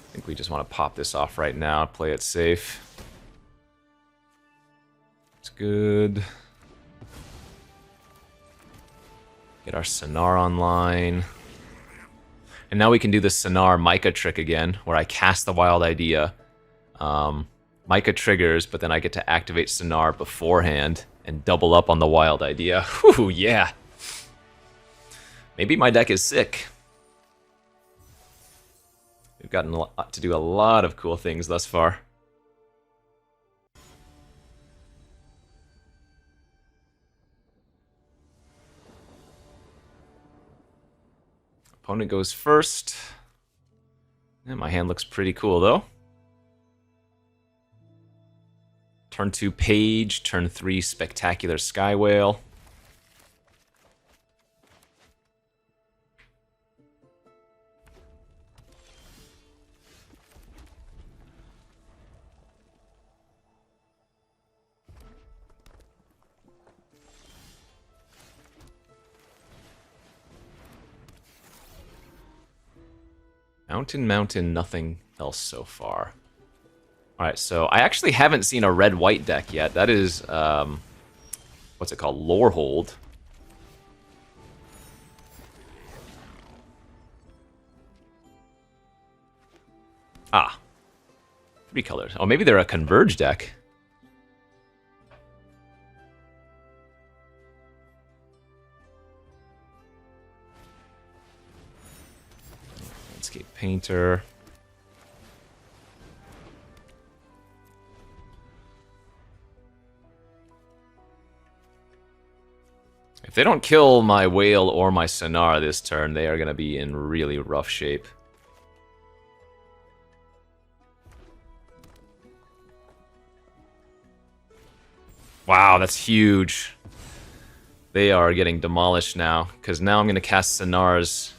I think we just want to pop this off right now, play it safe. It's good. Get our Sonar online. And now we can do the Sonar Micah trick again, where I cast the Wild Idea. Micah triggers, but then I get to activate Sonar beforehand and double up on the Wild Idea. Whew, yeah. Maybe my deck is sick. We've gotten to do a lot of cool things thus far. Opponent goes first. And my hand looks pretty cool, though. Turn 2 Page, turn 3 Spectacular Sky Whale. Mountain, nothing else so far. Alright, so I actually haven't seen a red-white deck yet. That is, what's it called? Lorehold. Ah. 3 colors. Oh, maybe they're a Converge deck. Landscape Painter. If they don't kill my Whale or my Sonar this turn, they are going to be in really rough shape. Wow, that's huge. They are getting demolished now, because now I'm going to cast Sonar's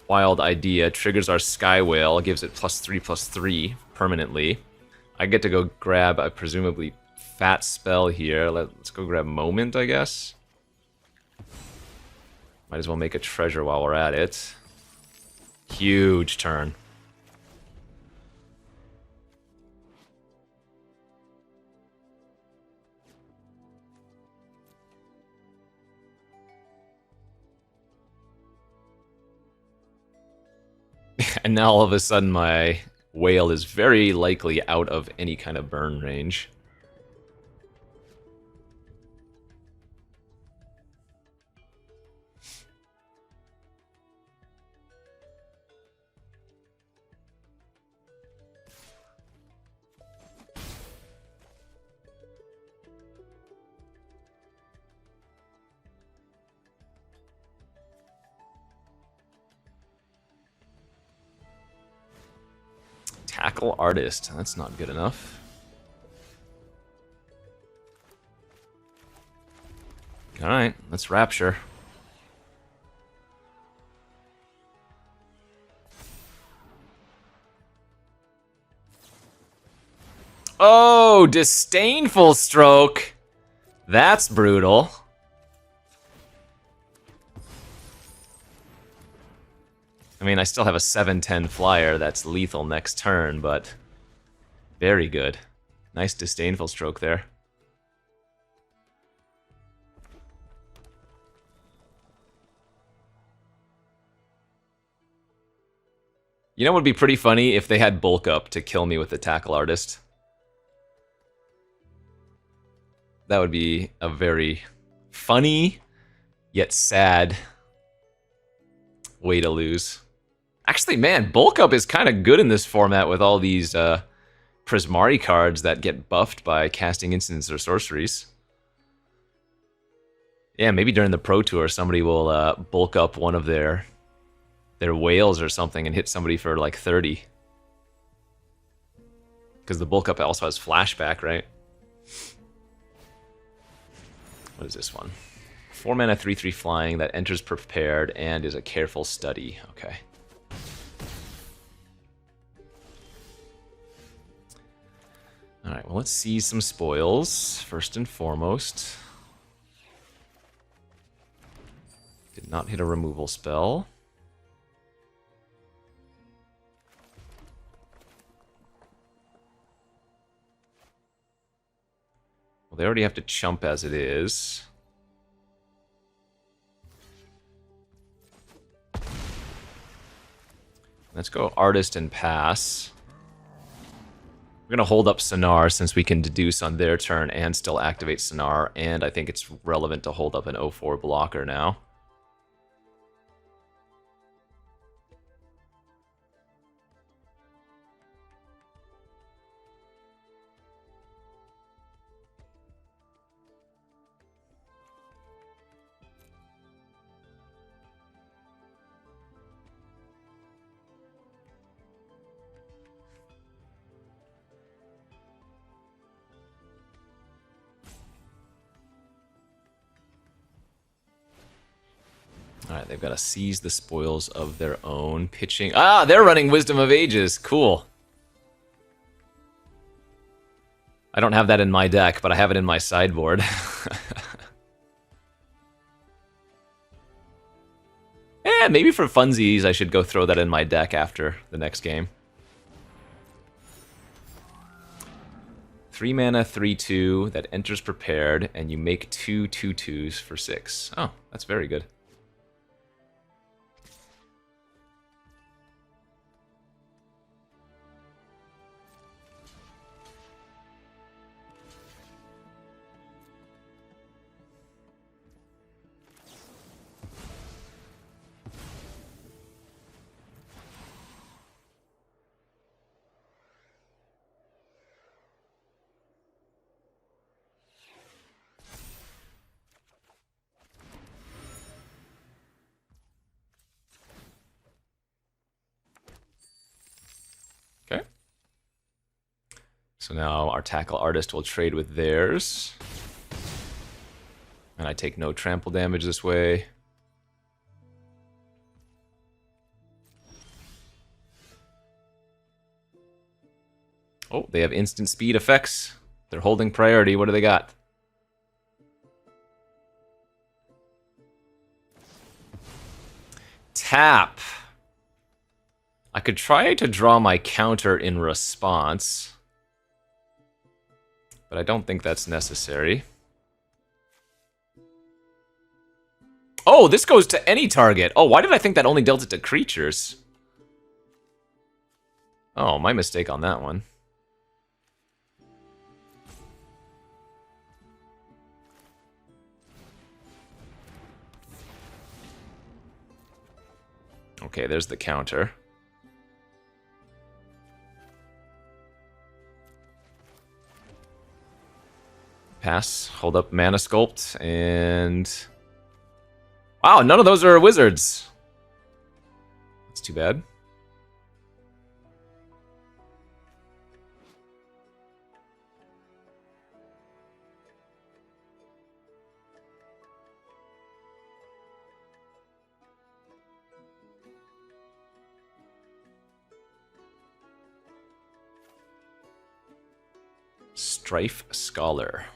Wild Idea, triggers our Sky Whale, gives it +3/+3 permanently. I get to go grab a presumably fat spell here. Let's go grab Moment, I guess. Might as well make a treasure while we're at it. Huge turn. And now all of a sudden my Whale is very likely out of any kind of burn range. Tackle Artist. That's not good enough. Alright, let's Rapture. Oh, Disdainful Stroke! That's brutal. I mean, I still have a 7/10 flyer that's lethal next turn, but very good. Nice disdainful stroke there. You know what would be pretty funny if they had bulk up to kill me with the tackle artist? That would be a very funny yet sad way to lose. Actually, man, bulk up is kind of good in this format with all these Prismari cards that get buffed by casting instants or sorceries. Yeah, maybe during the Pro Tour somebody will bulk up one of their whales or something and hit somebody for like 30. Because the bulk up also has flashback, right? What is this one? 4 mana 3/3 flying that enters prepared and is a careful study. Okay. Alright, well, let's see some spoils, first and foremost. Did not hit a removal spell. Well, they already have to chump as it is. Let's go Artist and pass. We're going to hold up Sonar since we can deduce on their turn and still activate Sonar, and I think it's relevant to hold up an 0/4 blocker now. Alright, they've got to seize the spoils of their own pitching. Ah, they're running Wisdom of Ages. Cool. I don't have that in my deck, but I have it in my sideboard. Yeah, maybe for funsies, I should go throw that in my deck after the next game. 3 mana, 3/2 that enters prepared, and you make 2 2/2s for 6. Oh, that's very good. Okay. So now our tackle artist will trade with theirs. And I take no trample damage this way. Oh, they have instant speed effects. They're holding priority. What do they got? Tap. I could try to draw my counter in response, but I don't think that's necessary. Oh, this goes to any target. Oh, why did I think that only dealt it to creatures? Oh, my mistake on that one. Okay, there's the counter. Pass, hold up Mana Sculpt, and... Wow, none of those are wizards. That's too bad. Strife Scholar.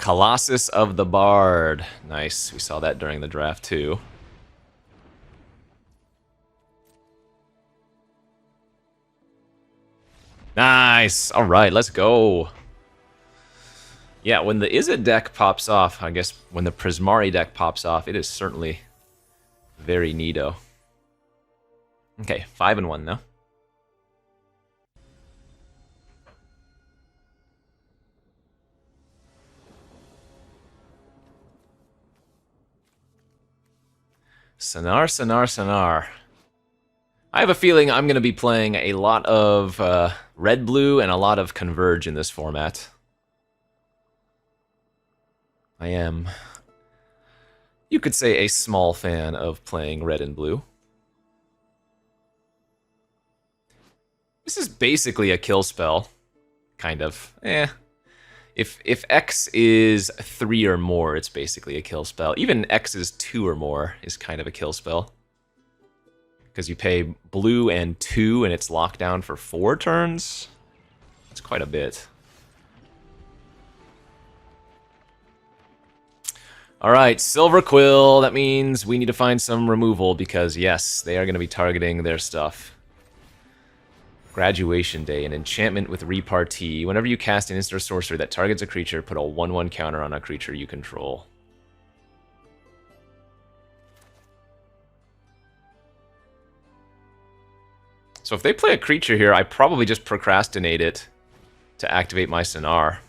Colossus of the Bard. Nice. We saw that during the draft, too. Nice. All right, let's go. Yeah, when the Izzet deck pops off, I guess when the Prismari deck pops off, it is certainly very neato. Okay, 5-1 now. Sonar. I have a feeling I'm going to be playing a lot of red-blue and a lot of Converge in this format. I am, you could say, a small fan of playing red and blue. This is basically a kill spell, kind of. If X is 3 or more, it's basically a kill spell. Even X is 2 or more is kind of a kill spell. Because you pay blue and 2 and it's locked down for 4 turns. That's quite a bit. Alright, Silver Quill. That means we need to find some removal because, yes, they are going to be targeting their stuff. Graduation Day, an enchantment with repartee. Whenever you cast an instant or sorcery that targets a creature, put a 1/1 counter on a creature you control. So if they play a creature here, I probably just procrastinate it to activate my Sonar.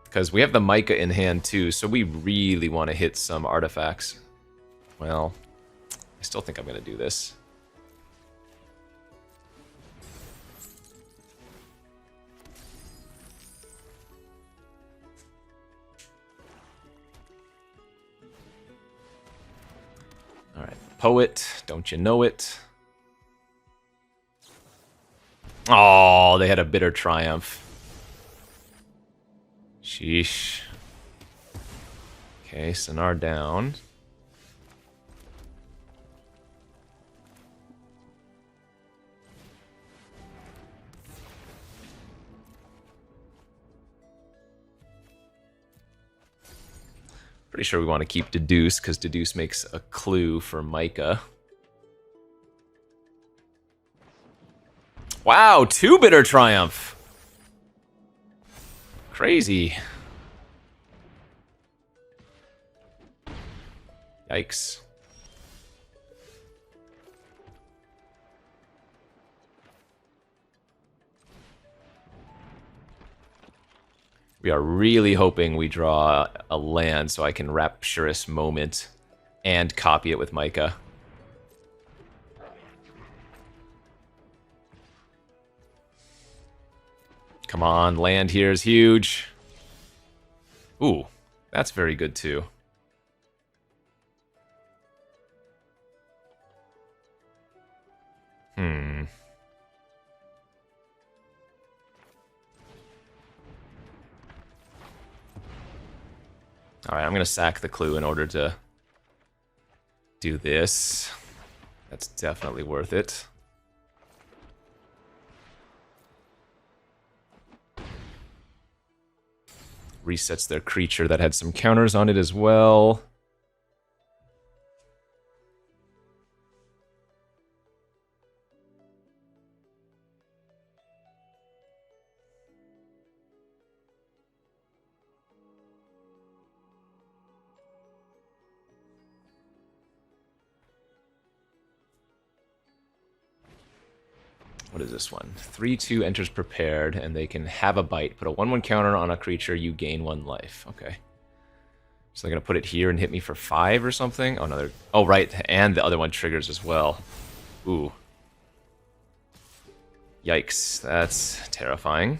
Because we have the Micah in hand too, so we really want to hit some artifacts. Well, I still think I'm going to do this. Alright, Poet, don't you know it? Oh, they had a bitter triumph. Sheesh. Okay, Sonar down. Pretty sure we want to keep Deduce, because Deduce makes a clue for Micah. Wow, 2 bitter triumph! Crazy. Yikes. We are really hoping we draw a land so I can Rapturous Moment and copy it with Micah. Come on, land here is huge. Ooh, that's very good too. Alright, I'm going to sack the clue in order to do this. That's definitely worth it. Resets their creature that had some counters on it as well. What is this one? 3/2 enters prepared, and they can have a bite. Put a 1/1 counter on a creature, you gain 1 life. Okay. So they're going to put it here and hit me for 5 or something? Oh, no, they're... Oh, right, and the other one triggers as well. Ooh. Yikes, that's terrifying.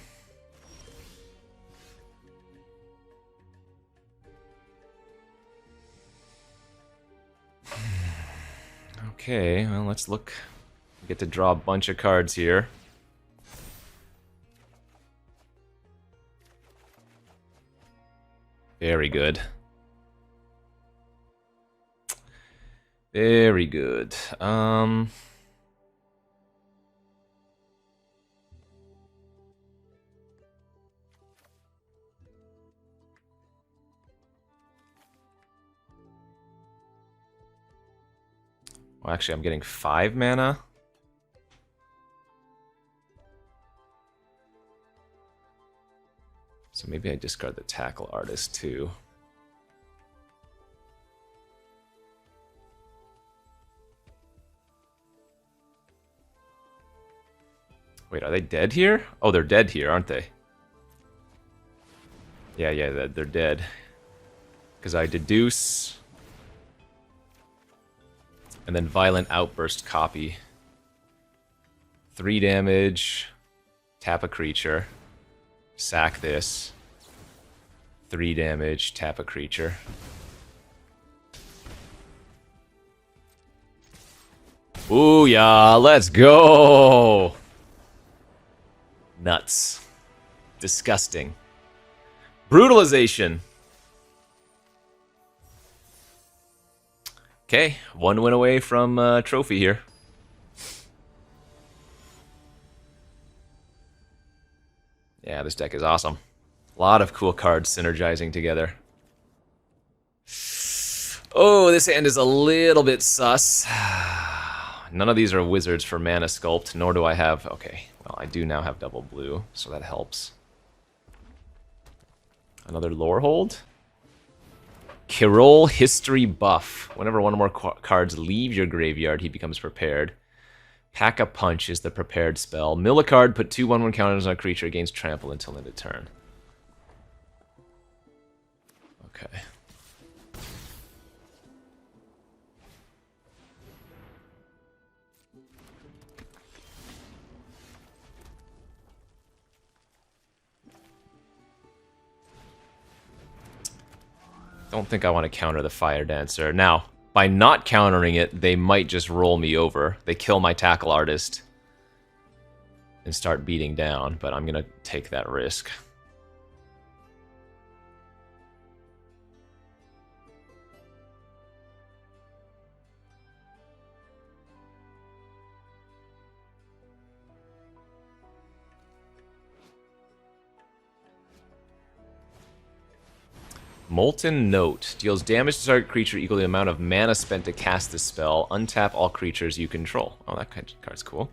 Okay, well, let's look... We get to draw a bunch of cards here. Very good. Very good. Well, actually, I'm getting 5 mana. So maybe I discard the Tackle Artist too. Wait, are they dead here? Oh, they're dead here, aren't they? Yeah, they're dead. Because I deduce. And then Violent Outburst copy. 3 damage. Tap a creature. Sack this. 3 damage. Tap a creature. Ooh, yeah, let's go! Nuts. Disgusting. Brutalization. Okay, 1 win away from trophy here. Yeah, this deck is awesome. A lot of cool cards synergizing together. Oh, this hand is a little bit sus. None of these are wizards for Mana Sculpt, nor do I have... Okay, well, I do now have double blue, so that helps. Another lore hold. Kirol History Buff. Whenever one or more cards leave your graveyard, he becomes prepared. Pack a Punch is the prepared spell. Mill a card, put 2 1/1 counters on a creature, gains trample until end of turn. Okay. Don't think I want to counter the Fire Dancer. Now, by not countering it, they might just roll me over. They kill my Tackle Artist and start beating down, but I'm going to take that risk. Molten Note. Deals damage to target creature equal to the amount of mana spent to cast the spell. Untap all creatures you control. Oh, that card's cool.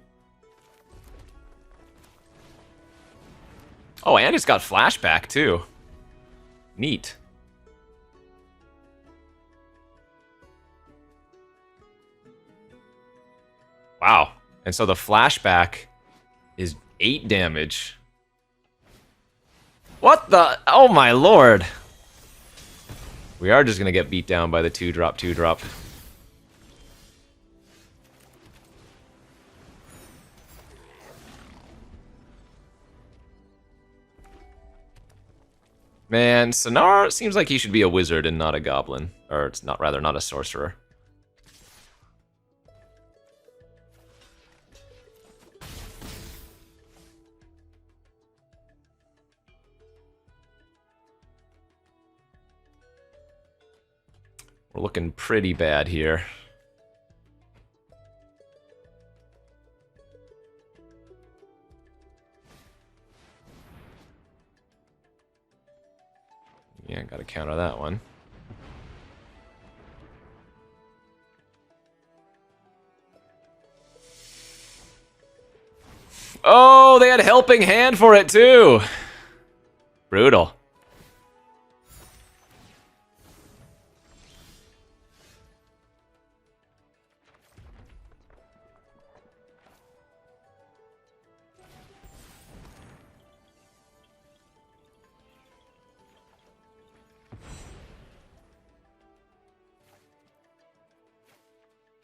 Oh, and it's got flashback, too. Neat. Wow. And so the flashback is 8 damage. What the? Oh, my lord. We are just going to get beat down by the 2-drop, 2-drop. Man, Sonar seems like he should be a wizard and not a goblin. Or it's not, rather, not a sorcerer. We're looking pretty bad here. Yeah, gotta counter that one. Oh, they had Helping Hand for it too! Brutal.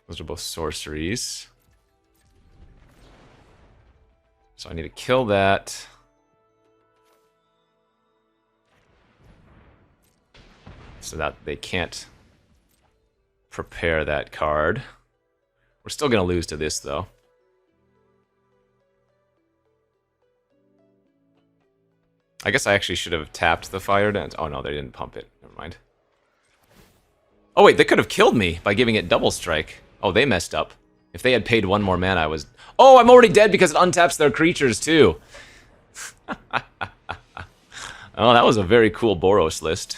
Those are both sorceries. So I need to kill that. So that they can't prepare that card. We're still going to lose to this, though. I guess I actually should have tapped the Fire Dance. Oh, no, they didn't pump it. Never mind. Oh, wait, they could have killed me by giving it Double Strike. Oh, they messed up. If they had paid 1 more mana, I was... Oh, I'm already dead because it untaps their creatures, too. Oh, that was a very cool Boros list.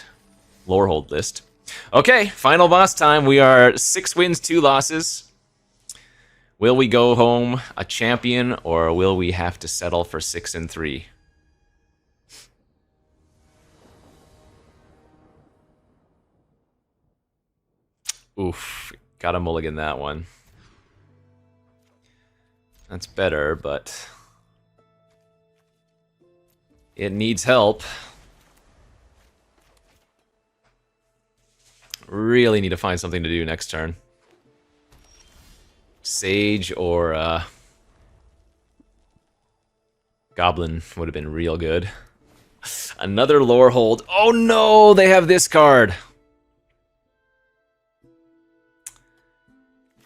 Lorehold list. Okay, final boss time. We are 6 wins, 2 losses. Will we go home a champion, or will we have to settle for 6-3? Oof, gotta mulligan that one. That's better, but it needs help. Really need to find something to do next turn. Sage or Goblin would have been real good. Another lore hold. Oh no, they have this card.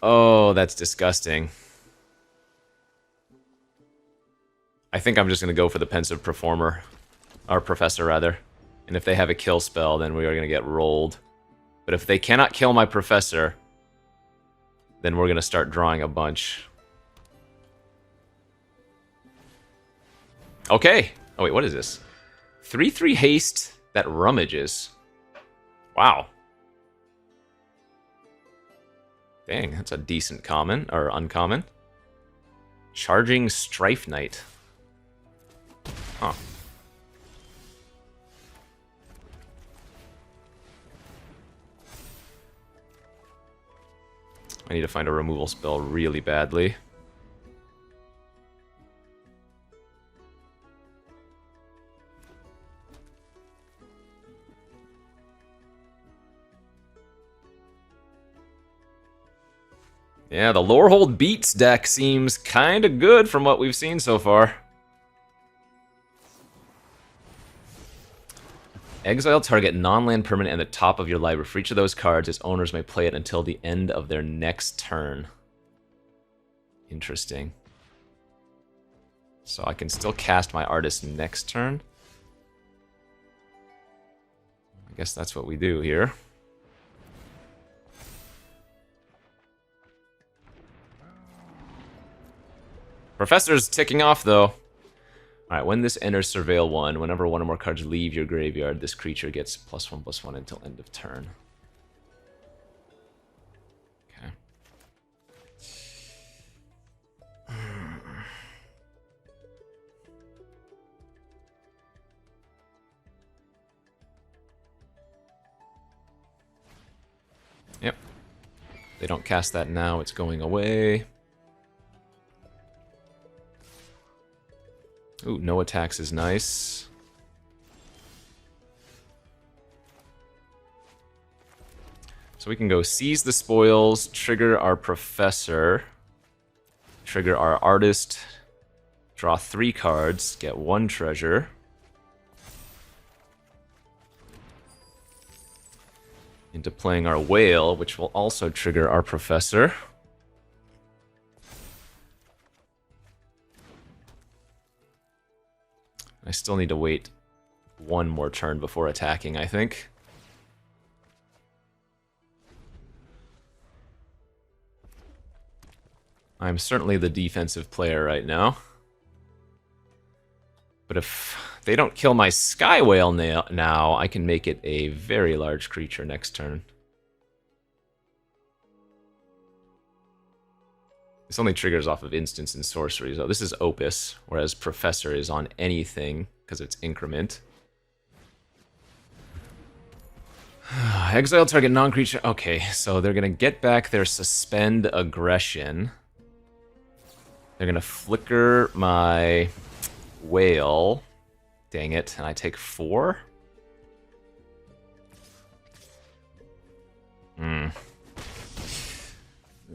Oh, that's disgusting. I think I'm just going to go for the Pensive Performer. Or Professor, rather. And if they have a kill spell, then we are going to get rolled. But if they cannot kill my Professor, then we're going to start drawing a bunch. Okay. Oh, wait, what is this? 3/3 haste that rummages. Wow. Dang, that's a decent common, or uncommon. Charging Strife Knight. Huh. I need to find a removal spell really badly. Yeah, the Lorehold Beats deck seems kind of good from what we've seen so far. Exile target non-land permanent at the top of your library. For each of those cards, its owners may play it until the end of their next turn. Interesting. So I can still cast my Artist next turn. I guess that's what we do here. Professor's ticking off, though. Alright, when this enters Surveil 1, whenever one or more cards leave your graveyard, this creature gets +1/+1 until end of turn. Okay. Yep. They don't cast that now, it's going away. Ooh, no attacks is nice. So we can go seize the spoils, trigger our Professor, trigger our Artist, draw 3 cards, get 1 treasure. Into playing our Whale, which will also trigger our Professor. I still need to wait 1 more turn before attacking, I think. I'm certainly the defensive player right now. But if they don't kill my Sky Whale now, I can make it a very large creature next turn. This only triggers off of instants and sorceries. Oh, this is Opus, whereas Professor is on anything, because it's increment. Exile target non-creature. Okay, so they're going to get back their Suspend Aggression. They're going to flicker my Whale. Dang it, and I take 4?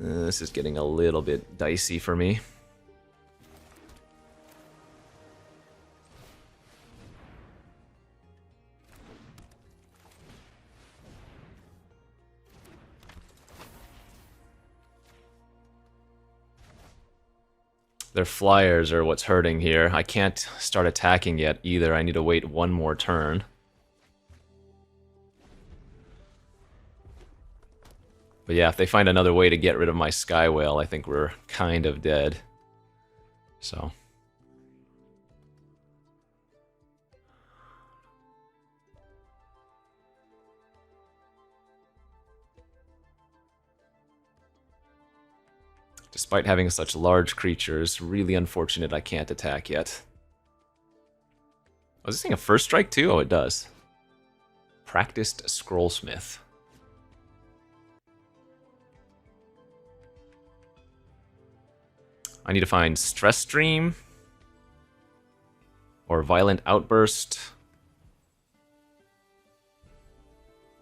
This is getting a little bit dicey for me. Their flyers are what's hurting here. I can't start attacking yet either. I need to wait 1 more turn. But yeah, if they find another way to get rid of my Sky Whale, I think we're kind of dead. So. Despite having such large creatures, really unfortunate I can't attack yet. Oh, is this thing a first strike too? Oh, it does. Practiced Scrollsmith. I need to find Stress Stream or Violent Outburst.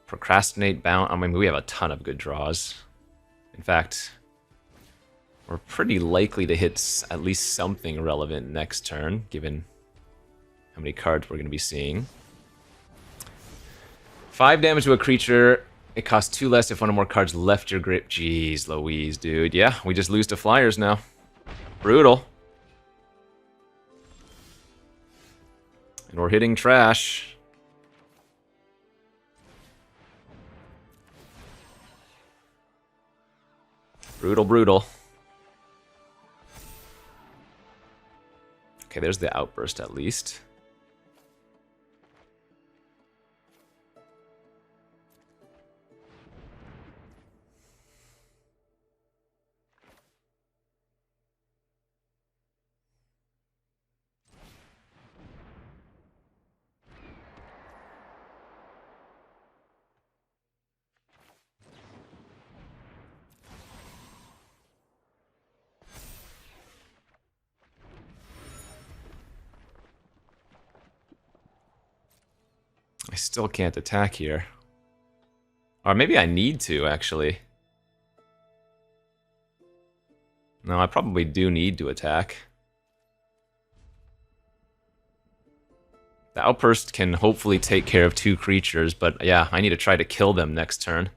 Procrastinate Bound. I mean, we have a ton of good draws. In fact, we're pretty likely to hit at least something relevant next turn, given how many cards we're going to be seeing. 5 damage to a creature. It costs 2 less if one or more cards left your grip. Jeez Louise, dude. Yeah, we just lose to flyers now. Brutal. And we're hitting trash. Brutal, brutal. Okay, there's the outburst at least. I still can't attack here. Or maybe I need to, actually. No, I probably do need to attack. The Outburst can hopefully take care of 2 creatures, but yeah, I need to try to kill them next turn.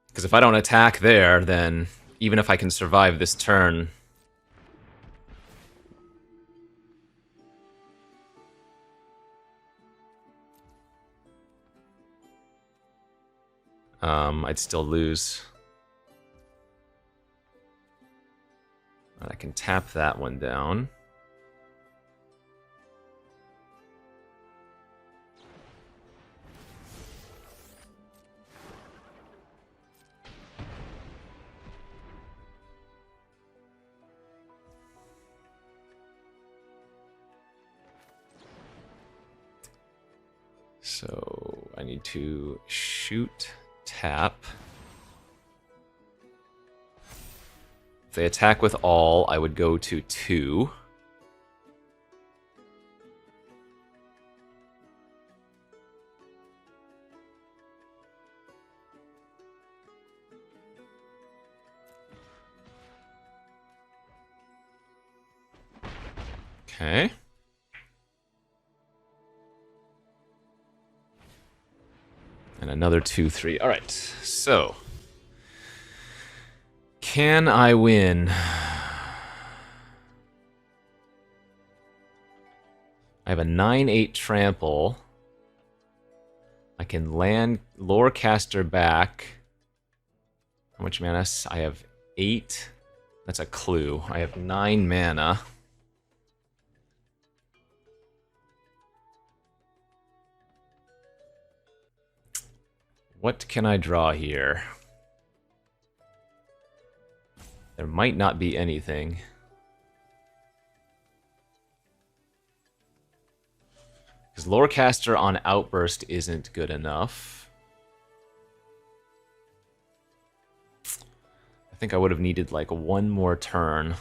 Because if I don't attack there, then even if I can survive this turn... I'd still lose. I can tap that one down. So I need to shoot, tap. If they attack with all, I would go to 2. Okay. And another 2/3. All right. So, can I win? I have a 9/8 trample. I can land Lorecaster back. How much mana? I have 8. That's a clue. I have 9 mana. What can I draw here? There might not be anything. Because Lorecaster on Outburst isn't good enough. I think I would have needed like one more turn.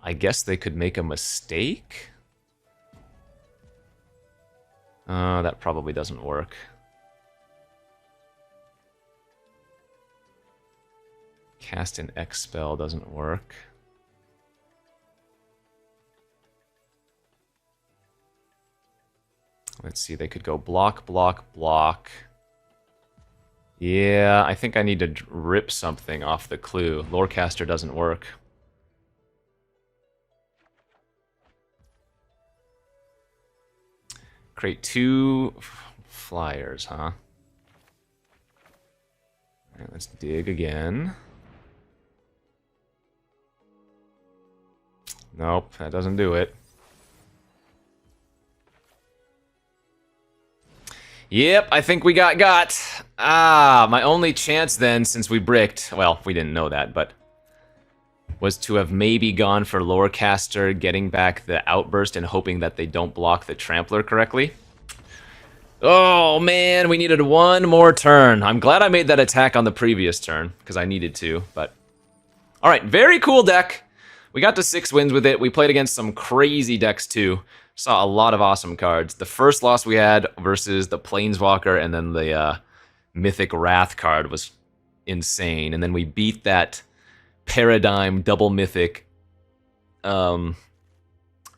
I guess they could make a mistake? That probably doesn't work. Cast an X spell doesn't work. Let's see, they could go block, block, block. Yeah, I think I need to rip something off the clue. Lorecaster doesn't work. Create 2 flyers, huh? Alright, let's dig again. Nope, that doesn't do it. Yep, I think we got. Ah, my only chance then, since we bricked, well, we didn't know that, but was to have maybe gone for Lorecaster, getting back the Outburst and hoping that they don't block the Trampler correctly. Oh man, we needed one more turn. I'm glad I made that attack on the previous turn, because I needed to, but... Alright, very cool deck. We got to 6 wins with it. We played against some crazy decks too. Saw a lot of awesome cards. The first loss we had versus the Planeswalker and then the Mythic Wrath card was insane. And then we beat that Paradigm double Mythic other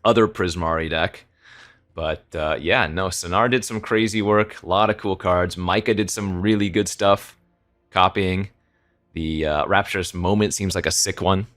Prismari deck. But yeah, no, Sonar did some crazy work. A lot of cool cards. Micah did some really good stuff copying. The Rapturous Moment seems like a sick one.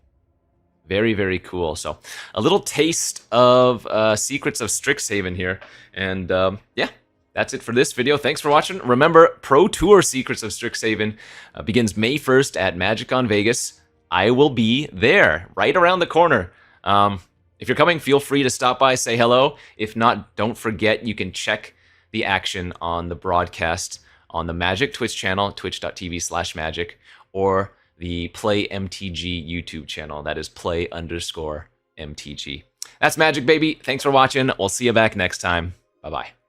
Very, very cool. So, a little taste of Secrets of Strixhaven here. And yeah, that's it for this video. Thanks for watching. Remember, Pro Tour Secrets of Strixhaven begins May 1st at MagicCon Vegas. I will be there, right around the corner. If you're coming, feel free to stop by, say hello. If not, don't forget you can check the action on the broadcast on the Magic Twitch channel, twitch.tv/magic, or the Play MTG YouTube channel. That is play_MTG. That's Magic, baby. Thanks for watching. We'll see you back next time. Bye-bye.